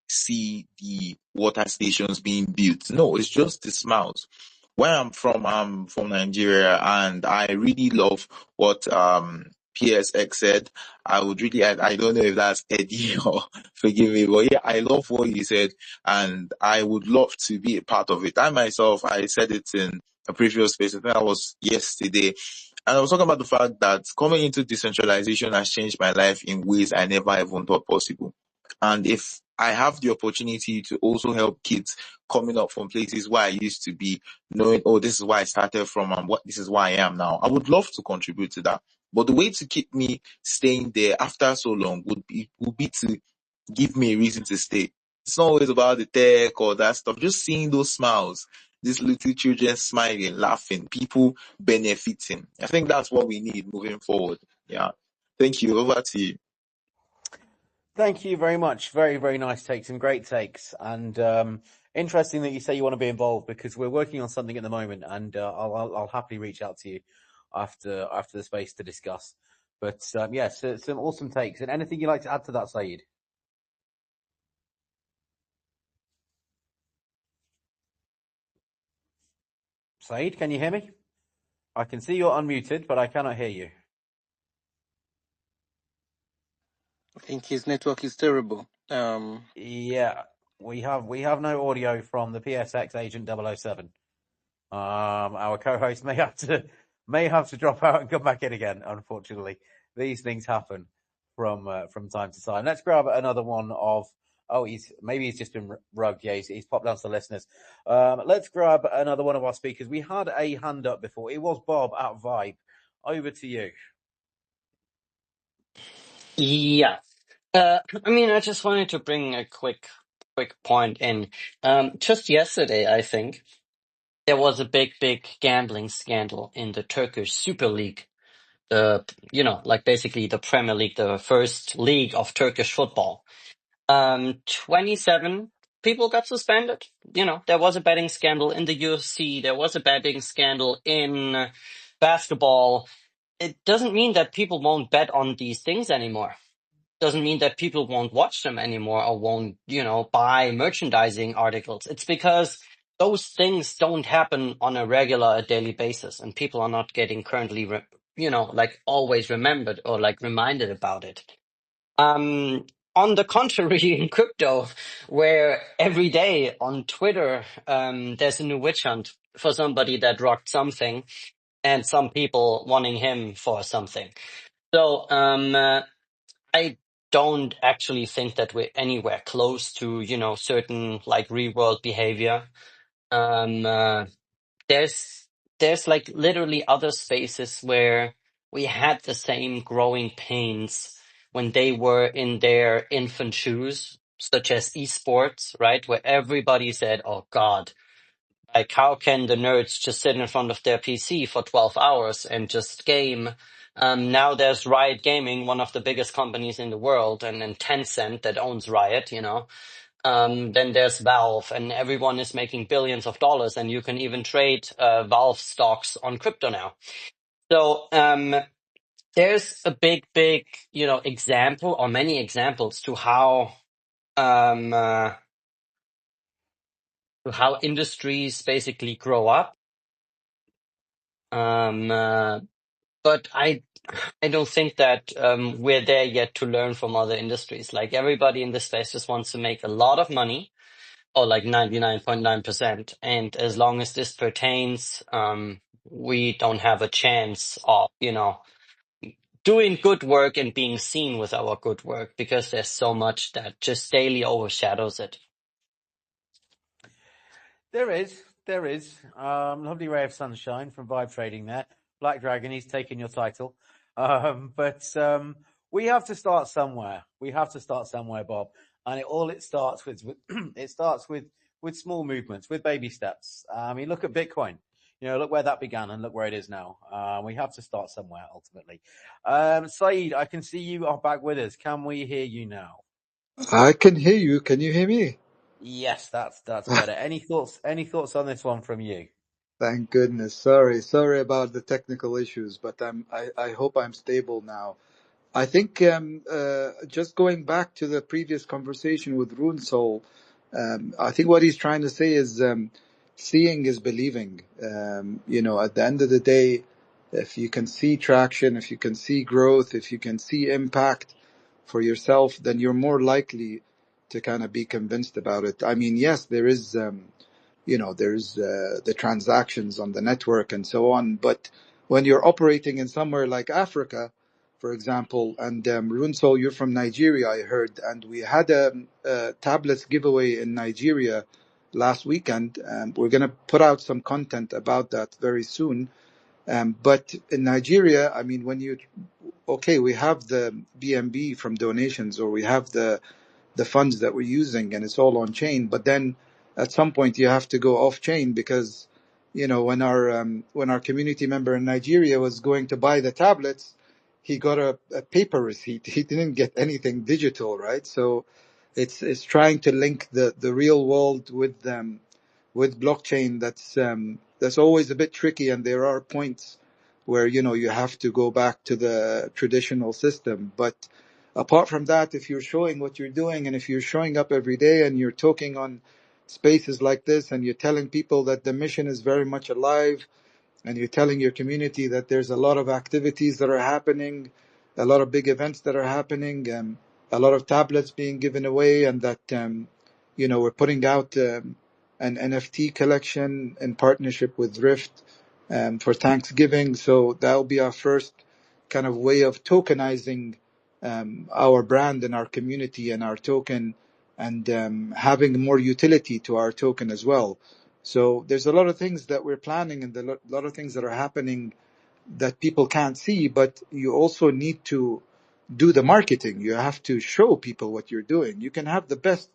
see the water stations being built. No, it's just the smiles. Where I'm from Nigeria, and I really love what PSX said. I don't know if that's Eddie or forgive me, but yeah, I love what he said, and I would love to be a part of it. I myself, I said it in a previous space, I think that was yesterday, and I was talking about the fact that coming into decentralization has changed my life in ways I never even thought possible. And if I have the opportunity to also help kids coming up from places where I used to be, knowing, oh, this is where I started from and this is where I am now, I would love to contribute to that. But the way to keep me staying there after so long would be to give me a reason to stay. It's not always about the tech or that stuff. Just seeing those smiles, these little children smiling, laughing, people benefiting. I think that's what we need moving forward. Yeah. Thank you. Over to you. Thank you very much. Very, very nice takes and great takes. And interesting that you say you want to be involved, because we're working on something at the moment, and I'll happily reach out to you after the space to discuss. But yes, some awesome takes. And anything you'd like to add to that, Saeed? Saeed, can you hear me? I can see you're unmuted, but I cannot hear you. I think his network is terrible. Yeah, we have no audio from the PSX agent 007. Our co-host may have to drop out and come back in again. Unfortunately, these things happen from time to time. Let's grab another one of. Oh, he's just been rugged. Yeah, he's popped down to the listeners. Let's grab another one of our speakers. We had a hand up before. It was Bob at Vibe. Over to you. Yeah. I just wanted to bring a quick point in. Just yesterday, I think, there was a big gambling scandal in the Turkish Super League. Like basically the Premier League, the first league of Turkish football. 27 people got suspended. There was a betting scandal in the UFC. There was a betting scandal in basketball. It doesn't mean that people won't bet on these things anymore. Doesn't mean that people won't watch them anymore or won't, buy merchandising articles. It's because those things don't happen on a regular, daily basis, and people are not getting currently, like always remembered or like reminded about it. On the contrary, in crypto, where every day on Twitter, there's a new witch hunt for somebody that rocked something, and some people wanting him for something. So, I don't actually think that we're anywhere close to, certain like real world behavior. There's like literally other spaces where we had the same growing pains when they were in their infant shoes, such as esports, right? Where everybody said, oh God, like how can the nerds just sit in front of their PC for 12 hours and just game? Now there's Riot Gaming, one of the biggest companies in the world, and then Tencent that owns Riot, Then there's Valve, and everyone is making billions of dollars, and you can even trade Valve stocks on crypto now. So there's a big, example, or many examples to how industries basically grow up. But I don't think that we're there yet to learn from other industries. Like everybody in this space just wants to make a lot of money, or like 99.9%. And as long as this pertains, we don't have a chance of, doing good work and being seen with our good work, because there's so much that just daily overshadows it. There is. Lovely ray of sunshine from Vibe Trading there. Black Dragon, he's taken your title. But we have to start somewhere. Bob. And it starts with it starts with small movements, with baby steps. Look at Bitcoin. Look where that began and look where it is now. We have to start somewhere ultimately. Saeed, I can see you are back with us. Can we hear you now? I can hear you. Can you hear me? Yes, that's better. Any thoughts on this one from you? Thank goodness. Sorry about the technical issues, but I hope I'm stable now. I think just going back to the previous conversation with Runsol, I think what he's trying to say is seeing is believing. At the end of the day, if you can see traction, if you can see growth, if you can see impact for yourself, then you're more likely to kind of be convinced about it. I mean, yes, there is. There's the transactions on the network and so on. But when you're operating in somewhere like Africa, for example, and Runsol, you're from Nigeria, I heard, and we had a tablets giveaway in Nigeria last weekend. We're going to put out some content about that very soon. But in Nigeria, I mean, we have the BNB from donations, or we have the funds that we're using, and it's all on chain. But then at some point you have to go off chain, because when our community member in Nigeria was going to buy the tablets, he got a paper receipt. He didn't get anything digital, right? So it's trying to link the real world with blockchain. That's always a bit tricky, and there are points where you have to go back to the traditional system. But apart from that, if you're showing what you're doing, and if you're showing up every day and you're talking on spaces like this, and you're telling people that the mission is very much alive, and you're telling your community that there's a lot of activities that are happening, a lot of big events that are happening, a lot of tablets being given away, and that we're putting out an NFT collection in partnership with Rift for Thanksgiving. So that'll be our first kind of way of tokenizing our brand and our community and our token, and having more utility to our token as well. So there's a lot of things that we're planning, and a lot of things that are happening that people can't see, but you also need to do the marketing. You have to show people what you're doing. You can have the best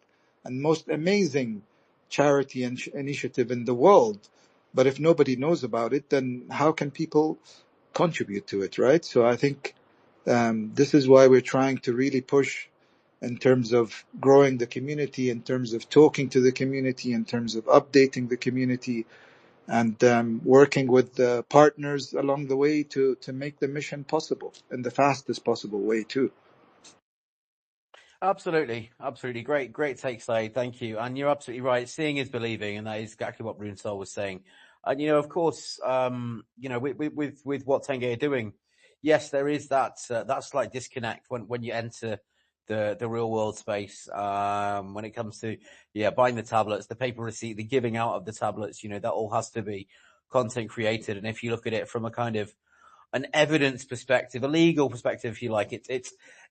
and most amazing charity initiative in the world, but if nobody knows about it, then how can people contribute to it, right? So I think this is why we're trying to really push in terms of growing the community, in terms of talking to the community, in terms of updating the community, and working with the partners along the way to make the mission possible in the fastest possible way too. Absolutely, absolutely. Great take, Saeed. Thank you. And you're absolutely right. Seeing is believing, and that is exactly what Brunsol was saying. And of course, with what Tenge are doing, yes, there is that slight disconnect when you enter the real world space. When it comes to buying the tablets, the paper receipt, the giving out of the tablets, that all has to be content created. And if you look at it from a kind of an evidence perspective, a legal perspective, if you like,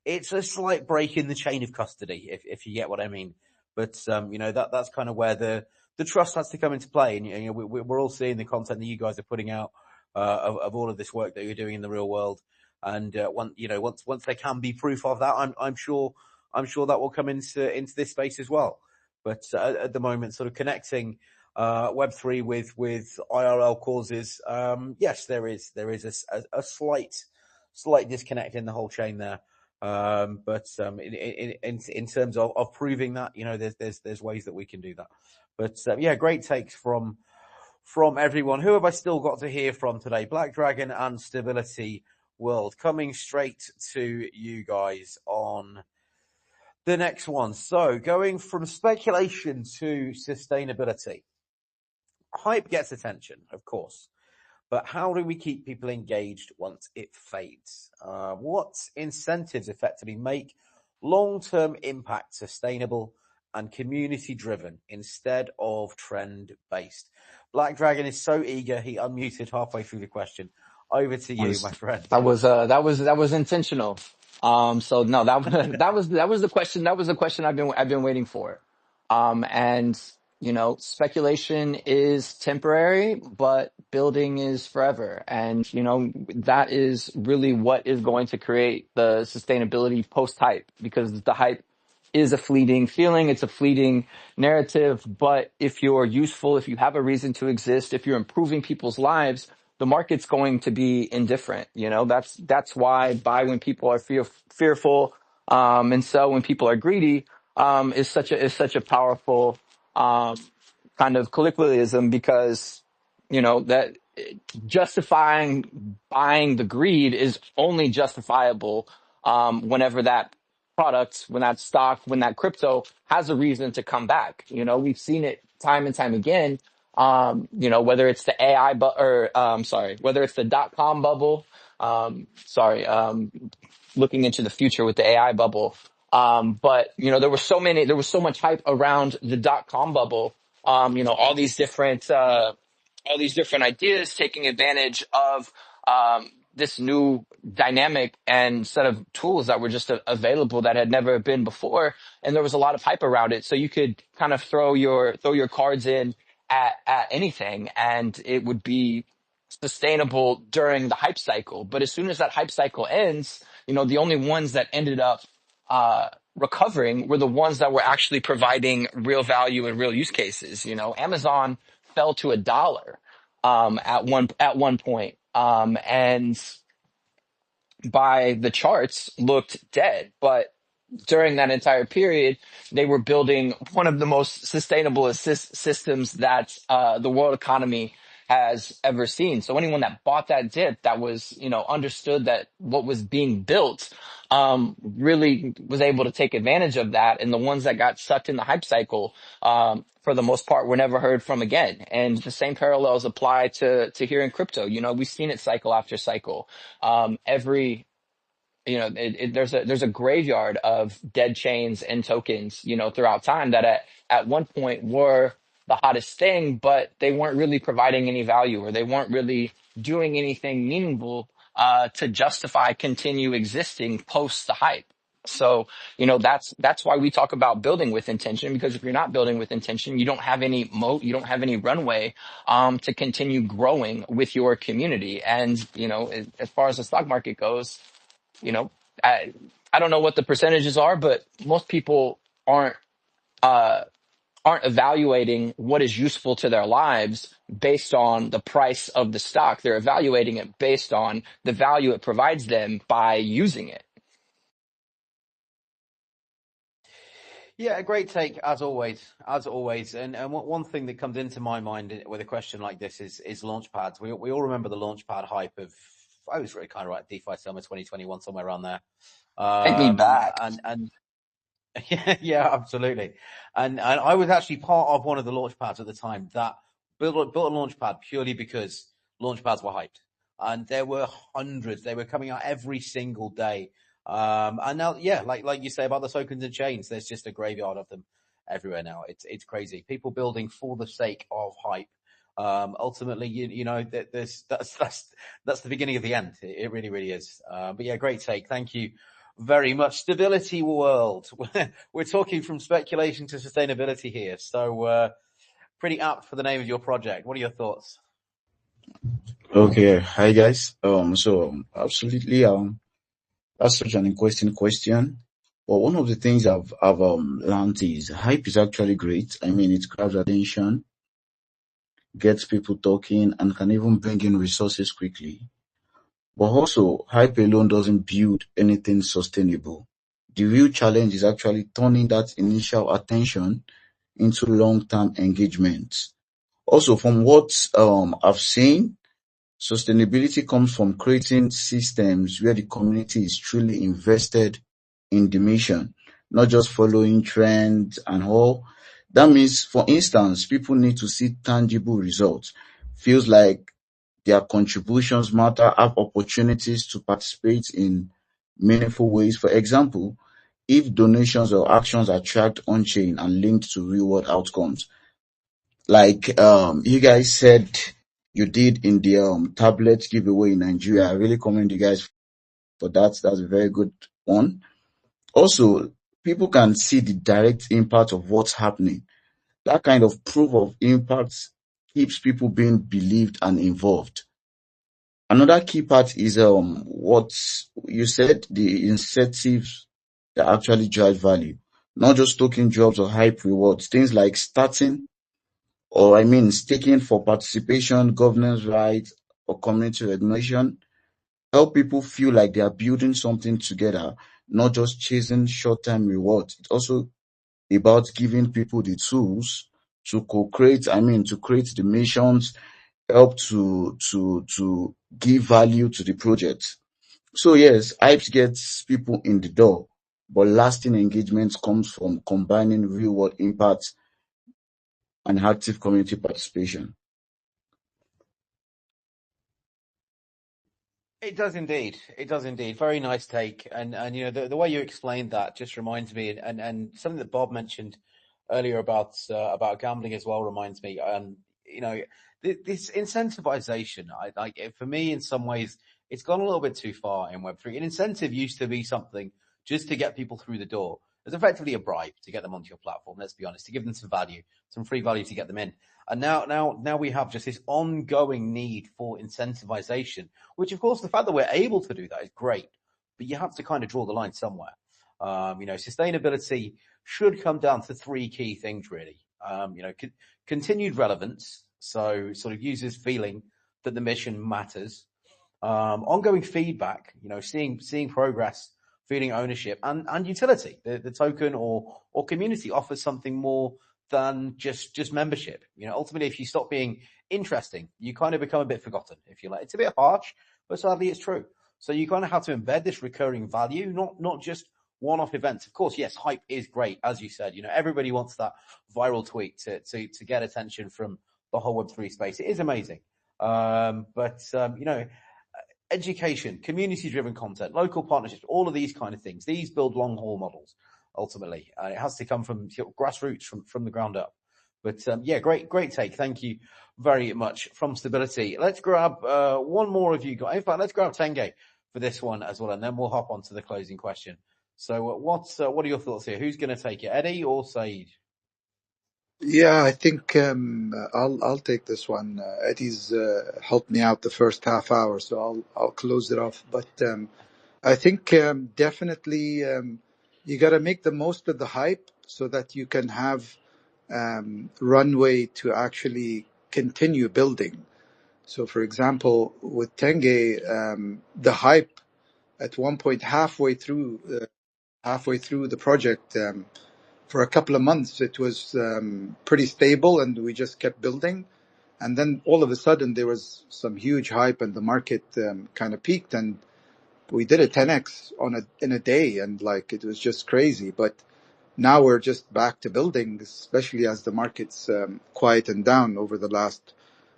it's a slight break in the chain of custody, if you get what I mean. But that's kind of where the trust has to come into play. And we're all seeing the content that you guys are putting out of all of this work that you're doing in the real world. And once there can be proof of that, I'm sure that will come into this space as well. But at the moment, sort of connecting Web3 with IRL causes, yes, there is a slight disconnect in the whole chain there. But in terms of proving that, there's ways that we can do that. But great takes from everyone. Who have I still got to hear from today? Black Dragon and Stability World, coming straight to you guys on the next one. So going from speculation to sustainability. Hype gets attention, of course, but how do we keep people engaged once it fades? What incentives effectively make long-term impact sustainable and community-driven instead of trend-based? Black Dragon is so eager, he unmuted halfway through the question. Over to you, my friend. That was intentional. So no, that was the question. That was the question I've been waiting for. And speculation is temporary, but building is forever. And that is really what is going to create the sustainability post hype, because the hype is a fleeting feeling. It's a fleeting narrative. But if you're useful, if you have a reason to exist, if you're improving people's lives, the market's going to be indifferent. That's why buy when people are fearful, and sell when people are greedy, is such a powerful, kind of colloquialism, because that justifying buying the greed is only justifiable whenever that product, when that stock, when that crypto has a reason to come back. We've seen it time and time again. Whether it's the whether it's the .com bubble, looking into the future with the AI bubble. But there was so much hype around the .com bubble. All these different ideas taking advantage of this new dynamic and set of tools that were just available that had never been before, and there was a lot of hype around it. So you could kind of throw your cards in at anything, and it would be sustainable during the hype cycle. But as soon as that hype cycle ends, the only ones that ended up recovering were the ones that were actually providing real value and real use cases. Amazon fell to $1 at one point, and by the charts looked dead. But during that entire period, they were building one of the most sustainable systems that the world economy has ever seen. So anyone that bought that dip, that was, understood that what was being built, really was able to take advantage of that. And the ones that got sucked in the hype cycle, for the most part, were never heard from again. And the same parallels apply to here in crypto. We've seen it cycle after cycle. There's a graveyard of dead chains and tokens, throughout time that at one point were the hottest thing, but they weren't really providing any value, or they weren't really doing anything meaningful to justify continue existing post the hype. So, that's why we talk about building with intention, because if you're not building with intention, you don't have any moat, you don't have any runway to continue growing with your community. And, as far as the stock market goes, you know, I don't know what the percentages are, but most people aren't evaluating what is useful to their lives based on the price of the stock. They're evaluating it based on the value it provides them by using it. Yeah, a great take as always. And one thing that comes into my mind with a question like this is launchpads. We all remember the launchpad hype of, I was really kind of right, DeFi Summer 2021, somewhere around there. Take me back. And yeah, absolutely. And I was actually part of one of the launchpads at the time that built a launchpad purely because launchpads were hyped, and there were hundreds. They were coming out every single day. And now, yeah, like you say about the tokens and chains, there's just a graveyard of them everywhere now. It's crazy. People building for the sake of hype. Ultimately, that's the beginning of the end. It really, really is. But yeah, great take. Thank you very much. Stability world. We're talking from speculation to sustainability here. So, pretty apt for the name of your project. What are your thoughts? Okay, hi guys. Absolutely, that's such an interesting question. Well, one of the things I've learned is hype is actually great. I mean, it grabs attention, gets people talking, and can even bring in resources quickly. But also, hype alone doesn't build anything sustainable. The real challenge is actually turning that initial attention into long-term engagement. Also, from what I've seen, sustainability comes from creating systems where the community is truly invested in the mission, not just following trends and all. That means, for instance, people need to see tangible results. Feels like their contributions matter, have opportunities to participate in meaningful ways. For example, if donations or actions are tracked on-chain and linked to real-world outcomes, like you guys said you did in the tablet giveaway in Nigeria. I really commend you guys for that. That's a very good one. Also, people can see the direct impact of what's happening. That kind of proof of impact keeps people being believed and involved. Another key part is what you said, the incentives that actually drive value, not just token jobs or hype rewards. Things like staking for participation, governance rights, or community recognition help people feel like they are building something together, not just chasing short-term rewards. It's also about giving people the tools to create the missions, help to give value to the project. So yes, hype gets people in the door, but lasting engagement comes from combining real world impact and active community participation. It does indeed. It does indeed. Very nice take. And you know, the way you explained that just reminds me, and something that Bob mentioned earlier about gambling as well reminds me. You know, this incentivization, for me, in some ways, it's gone a little bit too far in Web3. An incentive used to be something just to get people through the door. It's effectively a bribe to get them onto your platform. Let's be honest, to give them some value, some free value to get them in. And now we have just this ongoing need for incentivization, which of course the fact that we're able to do that is great, but you have to kind of draw the line somewhere. You know, sustainability should come down to three key things really. You know, continued relevance, so sort of users feeling that the mission matters. Ongoing feedback, you know, seeing progress, feeling ownership, and utility. The token or community offers something more than just membership. You know, ultimately, if you stop being interesting, you kind of become a bit forgotten, if you like. It's a bit harsh, but sadly it's true. So you kind of have to embed this recurring value, not just one-off events. Of course, yes, hype is great, as you said. You know, everybody wants that viral tweet to get attention from the whole Web3 space. It is amazing. But you know, education, community-driven content, local partnerships, all of these kind of things. These build long-haul models, ultimately. It has to come from grassroots, from the ground up. But yeah, great take. Thank you very much from Stability. Let's grab one more of you guys. In fact, let's grab Tenge for this one as well, and then we'll hop on to the closing question. So what are your thoughts here? Who's going to take it, Eddie or Said? Yeah, I think I'll take this one. Eddie's helped me out the first half hour, so I'll close it off. But I think definitely you got to make the most of the hype so that you can have runway to actually continue building. So, for example, with Tenge, the hype at one point halfway through the project. For a couple of months, it was pretty stable, and we just kept building. And then all of a sudden, there was some huge hype, and the market kind of peaked, and we did a 10x in a day, and like it was just crazy. But now we're just back to building, especially as the market's quietened down over the last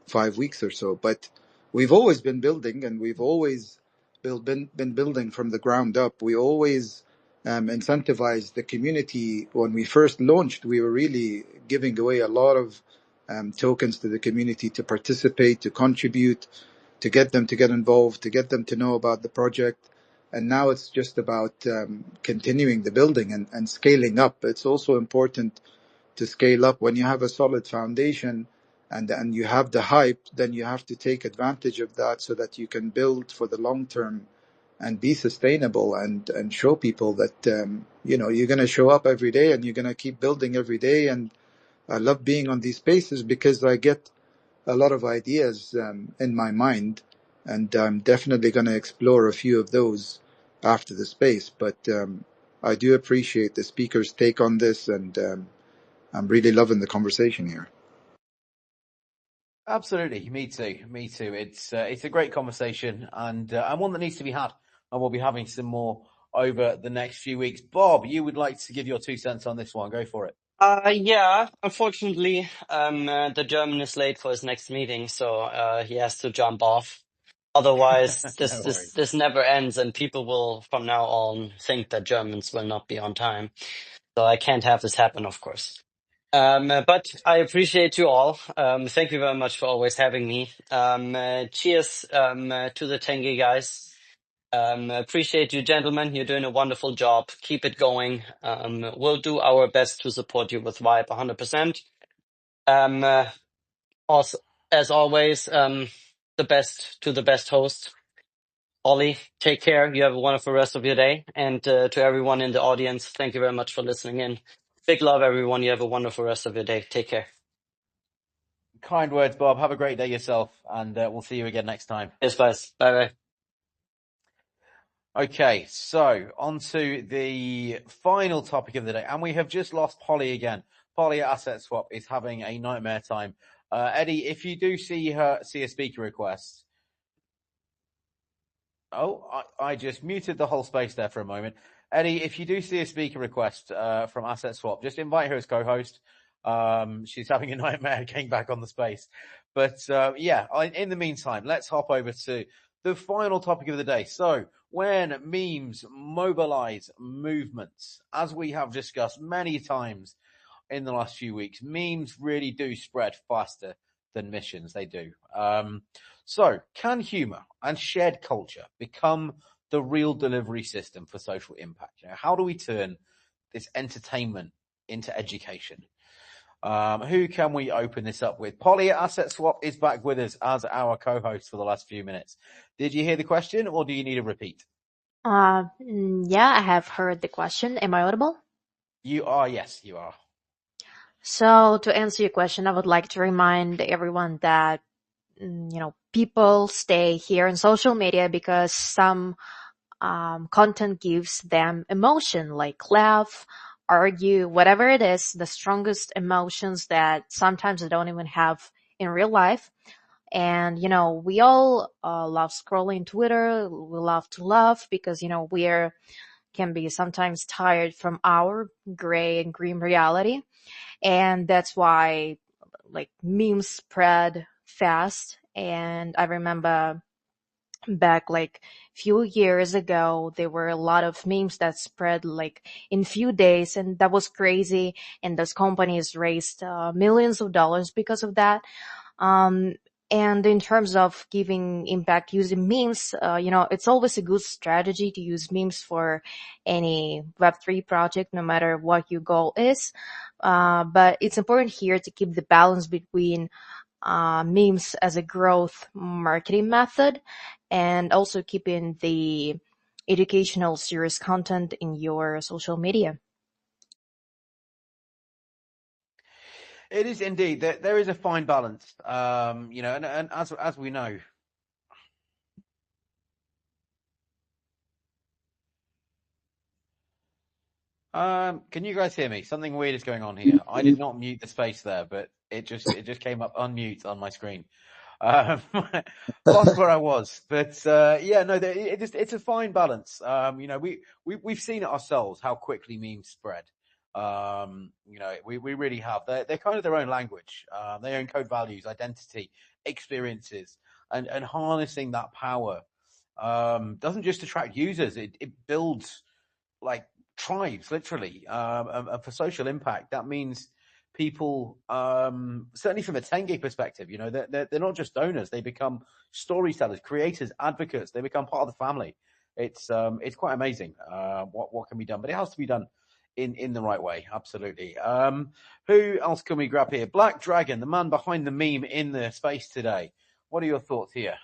5 weeks or so. But we've always been building, and we've always been building from the ground up. We always incentivized the community. When we first launched, we were really giving away a lot of tokens to the community to participate, to contribute, to get them to get involved, to get them to know about the project. And now it's just about continuing the building and scaling up. It's also important to scale up when you have a solid foundation and you have the hype. Then you have to take advantage of that so that you can build for the long term and be sustainable and show people that you know, you're going to show up every day and you're going to keep building every day. And I love being on these spaces because I get a lot of ideas in my mind, and I'm definitely going to explore a few of those after the space. But I do appreciate the speaker's take on this, and I'm really loving the conversation here. Absolutely, me too. It's a great conversation and one that needs to be had, and we'll be having some more over the next few weeks. Bob, you would like to give your 2 cents on this one? Go for it. Yeah, unfortunately, the German is late for his next meeting, so he has to jump off. Otherwise, No worries. this never ends, and people will from now on think that Germans will not be on time. So I can't have this happen, of course. But I appreciate you all. Thank you very much for always having me. Cheers to the Tenge guys. Appreciate you, gentlemen. You're doing a wonderful job. Keep it going. We'll do our best to support you with Vibe 100%. Also, as always, the best to the best host. Ollie, take care. You have a wonderful rest of your day. And to everyone in the audience, thank you very much for listening in. Big love, everyone. You have a wonderful rest of your day. Take care. Kind words, Bob. Have a great day yourself, and we'll see you again next time. Yes, guys. Bye-bye. Okay, so on to the final topic of the day, and we have just lost Polly again. Polly at Asset Swap is having a nightmare time Eddie, if you do see a speaker request. Oh, I just muted the whole space there for a moment. Eddie, if you do see a speaker request from Asset Swap, just invite her as co-host. She's having a nightmare getting back on the space. But yeah, in the meantime, let's hop over to the final topic of the day. So, when memes mobilize movements, as we have discussed many times in the last few weeks, memes really do spread faster than missions. They do. So, can humor and shared culture become the real delivery system for social impact? You know, how do we turn this entertainment into education? Who can we open this up with? Polly at Asset Swap is back with us as our co-host for the last few minutes. Did you hear the question, or do you need a repeat? Yeah, I have heard the question. Am I audible? You are, yes, you are. So to answer your question, I would like to remind everyone that, people stay here on social media because some content gives them emotion, like laugh, argue, whatever it is, the strongest emotions that sometimes they don't even have in real life. And, we all love scrolling Twitter. We love to laugh because, can be sometimes tired from our gray and grim reality. And that's why like memes spread fast. And I remember back like few years ago, there were a lot of memes that spread like in few days, and that was crazy. And those companies raised millions of dollars because of that. Um, and in terms of giving impact using memes, it's always a good strategy to use memes for any Web3 project, no matter what your goal is. But it's important here to keep the balance between memes as a growth marketing method and also keeping the educational serious content in your social media. It is indeed. There is a fine balance, and as we know. Can you guys hear me? Something weird is going on here. I did not mute the space there, but it just came up unmute on my screen. Um, Lost where I was, but yeah, no, it's a fine balance. We've seen it ourselves how quickly memes spread. We really have. They're kind of their own language. They encode values, identity, experiences, and harnessing that power doesn't just attract users. It builds like tribes, literally, and for social impact. That means people, certainly from a Tenge perspective, they're not just donors; they become storytellers, creators, advocates. They become part of the family. It's quite amazing what can be done, but it has to be done in the right way. Absolutely. Who else can we grab here? Black Dragon, the man behind the meme in the space today. What are your thoughts here?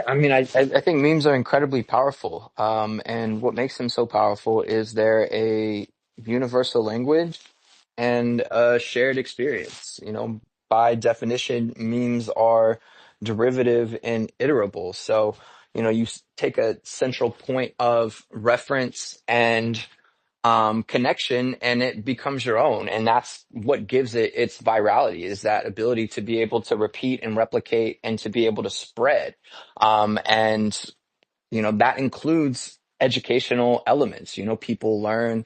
I mean, I think memes are incredibly powerful. And what makes them so powerful is they're a universal language and a shared experience. By definition, memes are derivative and iterable. So, you take a central point of reference and connection and it becomes your own. And that's what gives it its virality, is that ability to be able to repeat and replicate and to be able to spread. And that includes educational elements. People learn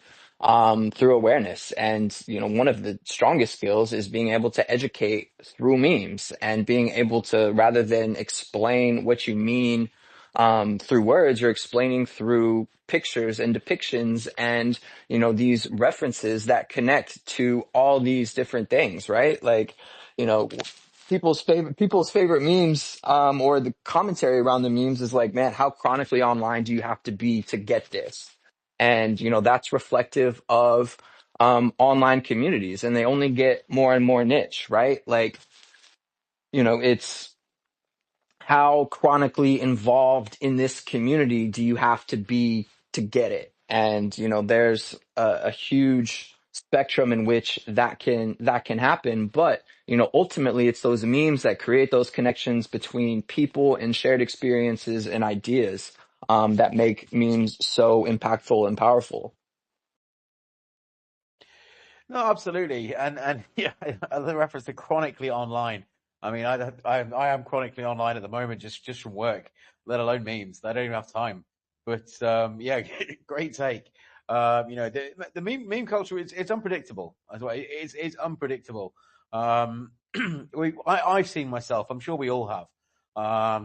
through awareness. And, one of the strongest skills is being able to educate through memes and being able to, rather than explain what you mean through words, you're explaining through pictures and depictions and, these references that connect to all these different things, right? Like, people's favorite memes or the commentary around the memes is like, man, how chronically online do you have to be to get this? And that's reflective of online communities, and they only get more and more niche, right? Like, it's how chronically involved in this community do you have to be to get it? And there's a huge spectrum in which that can happen, but ultimately it's those memes that create those connections between people and shared experiences and ideas that make memes so impactful and powerful. No, absolutely, and yeah, the reference to chronically online. I mean, I am chronically online at the moment, just from work, let alone memes. I don't even have time. But yeah, great take. The meme culture is it's unpredictable as well. It's unpredictable. Um, I've seen myself. I'm sure we all have.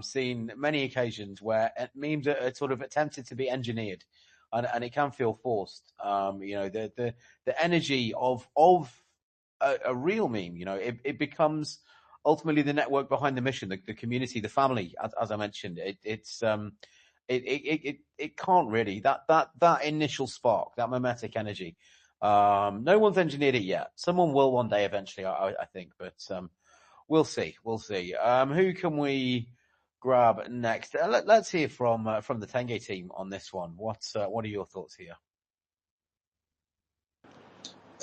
Seen many occasions where memes are sort of attempted to be engineered, and it can feel forced. The energy of a real meme, it becomes ultimately the network behind the mission, the community, the family, as I mentioned. It can't really that initial spark, that mimetic energy. No one's engineered it yet. Someone will one day eventually, I think, but we'll see. We'll see. Who can we grab next? Let's hear from the Tenge team on this one. What are your thoughts here?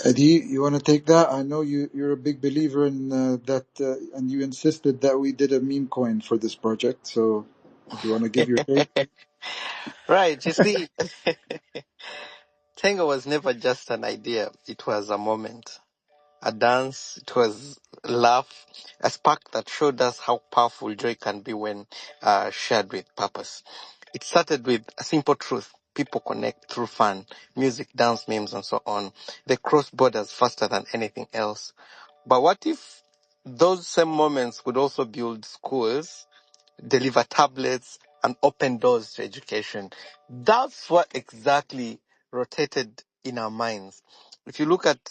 Eddie, you want to take that? I know you're a big believer in that, and you insisted that we did a meme coin for this project. So, do you want to give your take? Right, you see, Tango was never just an idea. It was a moment, a dance. It was a laugh, a spark that showed us how powerful joy can be when shared with purpose. It started with a simple truth. People connect through fun, music, dance, memes, and so on. They cross borders faster than anything else. But what if those same moments could also build schools, deliver tablets, and open doors to education? That's what exactly rotated in our minds. If you look at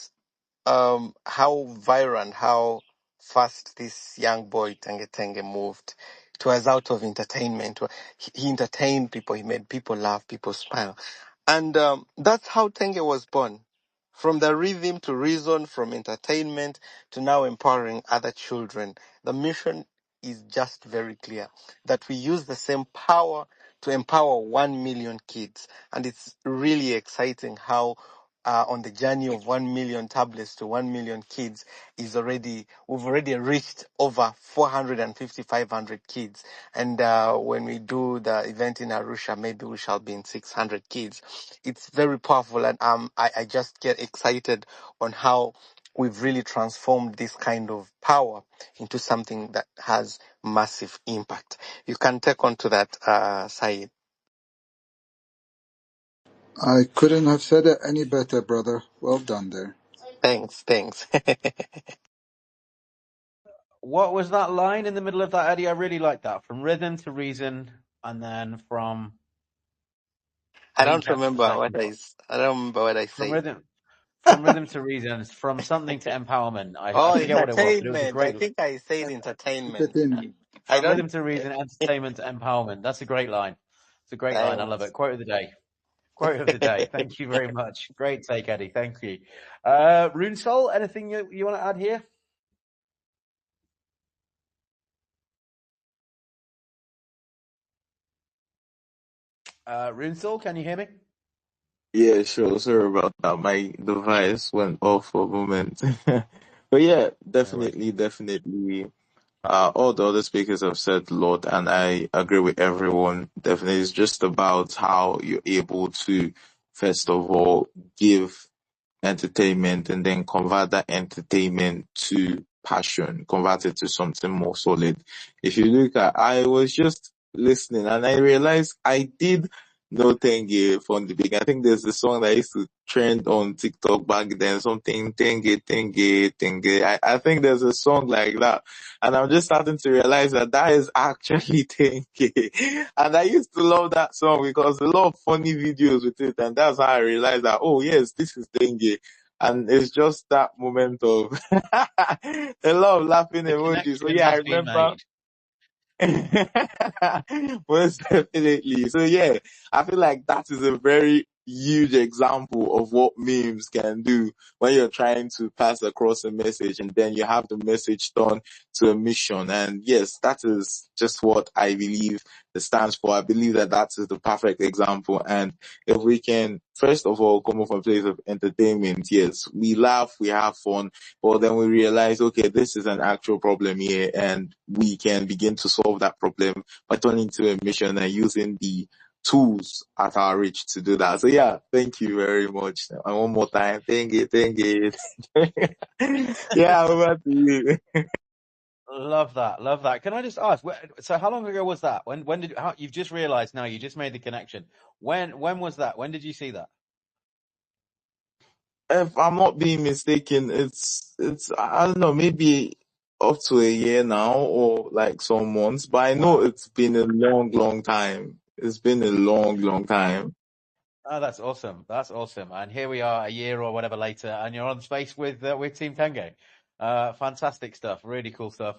how viral and how fast this young boy Tenge moved, it was out of entertainment. He entertained people, he made people laugh, people smile. And that's how Tenge was born. From the rhythm to reason, from entertainment to now empowering other children. The mission is just very clear, that we use the same power to empower 1 million kids. And it's really exciting how on the journey of 1 million tablets to 1 million kids we've already reached over 450, 500 kids. And when we do the event in Arusha, maybe we shall be in 600 kids. It's very powerful, and I just get excited on how we've really transformed this kind of power into something that has massive impact. You can take on to that, Said. I couldn't have said it any better, brother. Well done there. Thanks. What was that line in the middle of that, Eddie? I really like that. From rhythm to reason, and then from I I didn't don't catch the remember second part. I don't remember what I From said. rhythm to reason, from something to empowerment. I Oh, forget what it was, but it was a entertainment. I great. think I said entertainment. Entertainment. I From don't. rhythm to reason, entertainment to empowerment. That's a great line. It's a great line. I love it. Thanks. Quote of the day. Quote of the day. Thank you very much. Great take, Eddie. Thank you. Runesol, anything you want to add here? Runesol, can you hear me? Yeah, sure. Sorry about that. My device went off for a moment. But yeah, No worries. definitely. All the other speakers have said a lot, and I agree with everyone. Definitely, it's just about how you're able to, first of all, give entertainment and then convert that entertainment to passion, convert it to something more solid. If you look at, I was just listening and I realized I did know Tenge from the beginning. I think there's a song that used to trend on TikTok back then, something Tenge. I think there's a song like that. And I'm just starting to realize that is actually Tenge. And I used to love that song because a lot of funny videos with it. And that's how I realized that, oh yes, this is Tenge. And it's just that moment of a lot of laughing The emojis. So connection yeah, I has been remember. made. Most definitely. So yeah, I feel like that is a very huge example of what memes can do when you're trying to pass across a message and then you have the message turned to a mission. And yes, that is just what I believe it stands for. I believe that is the perfect example. And if we can, first of all, come from a place of entertainment, yes, we laugh, we have fun, but then we realize, okay, this is an actual problem here, and we can begin to solve that problem by turning to a mission and using the tools at our reach to do that. So yeah, thank you very much. And one more time, thank you. Yeah, over to you. Love that. Love that. Can I just ask, so how long ago was that? When did, you've just realized now, you just made the connection. When was that? When did you see that? If I'm not being mistaken, it's I don't know, maybe up to a year now or like some months, but I know it's been a long time. It's been a long time. Oh, that's awesome. That's awesome. And here we are a year or whatever later, and you're on space with Team Tenge. Fantastic stuff. Really cool stuff.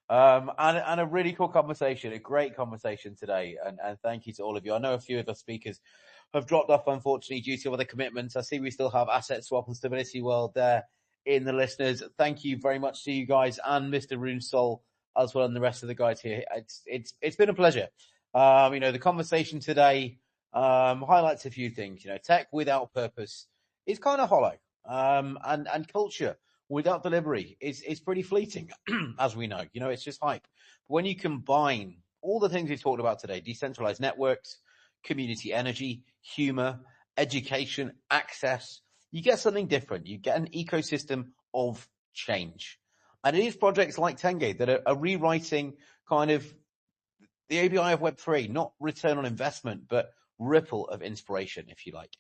And a really cool conversation, a great conversation today. And thank you to all of you. I know a few of the speakers have dropped off, unfortunately, due to other commitments. I see we still have Asset Swap and Stability World there in the listeners. Thank you very much to you guys and Mr. Rune Sol as well, and the rest of the guys here. It's been a pleasure. The conversation today highlights a few things. Tech without purpose is kind of hollow. And culture without delivery is pretty fleeting, as we know. It's just hype. When you combine all the things we talked about today, decentralized networks, community energy, humor, education, access, you get something different. You get an ecosystem of change. And it is projects like Tenge that are rewriting kind of the ABI of Web3, not return on investment, but ripple of inspiration, if you like.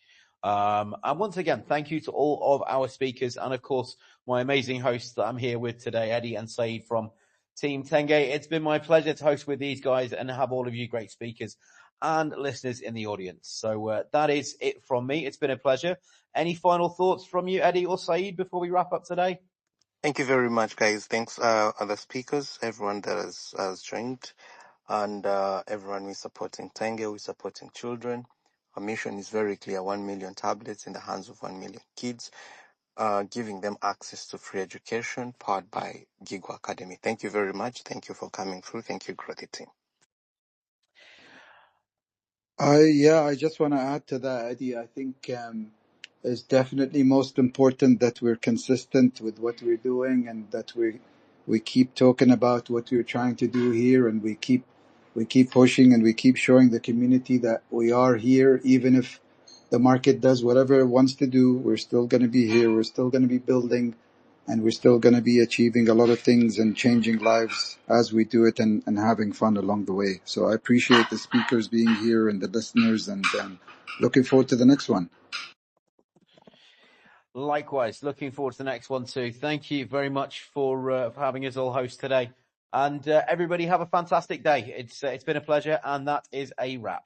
And once again, thank you to all of our speakers and, of course, my amazing hosts that I'm here with today, Eddie and Saeed from Team Tenge. It's been my pleasure to host with these guys and have all of you great speakers and listeners in the audience. So that is it from me. It's been a pleasure. Any final thoughts from you, Eddie or Saeed, before we wrap up today? Thank you very much, guys. Thanks, other speakers, everyone that has joined, and everyone who's supporting Tenge, who's supporting children. Our mission is very clear: 1 million tablets in the hands of 1 million kids, giving them access to free education, powered by Gigo Academy. Thank you very much. Thank you for coming through. Thank you, Growth Team. I just want to add to that, Eddie. I think it's definitely most important that we're consistent with what we're doing, and that we keep talking about what we're trying to do here, and we keep pushing, and we keep showing the community that we are here, even if the market does whatever it wants to do. We're still going to be here. We're still going to be building, and we're still going to be achieving a lot of things and changing lives as we do it, and having fun along the way. So I appreciate the speakers being here and the listeners, and looking forward to the next one. Likewise, looking forward to the next one too. Thank you very much for having us all host today. And everybody have a fantastic day. It's been a pleasure, and that is a wrap.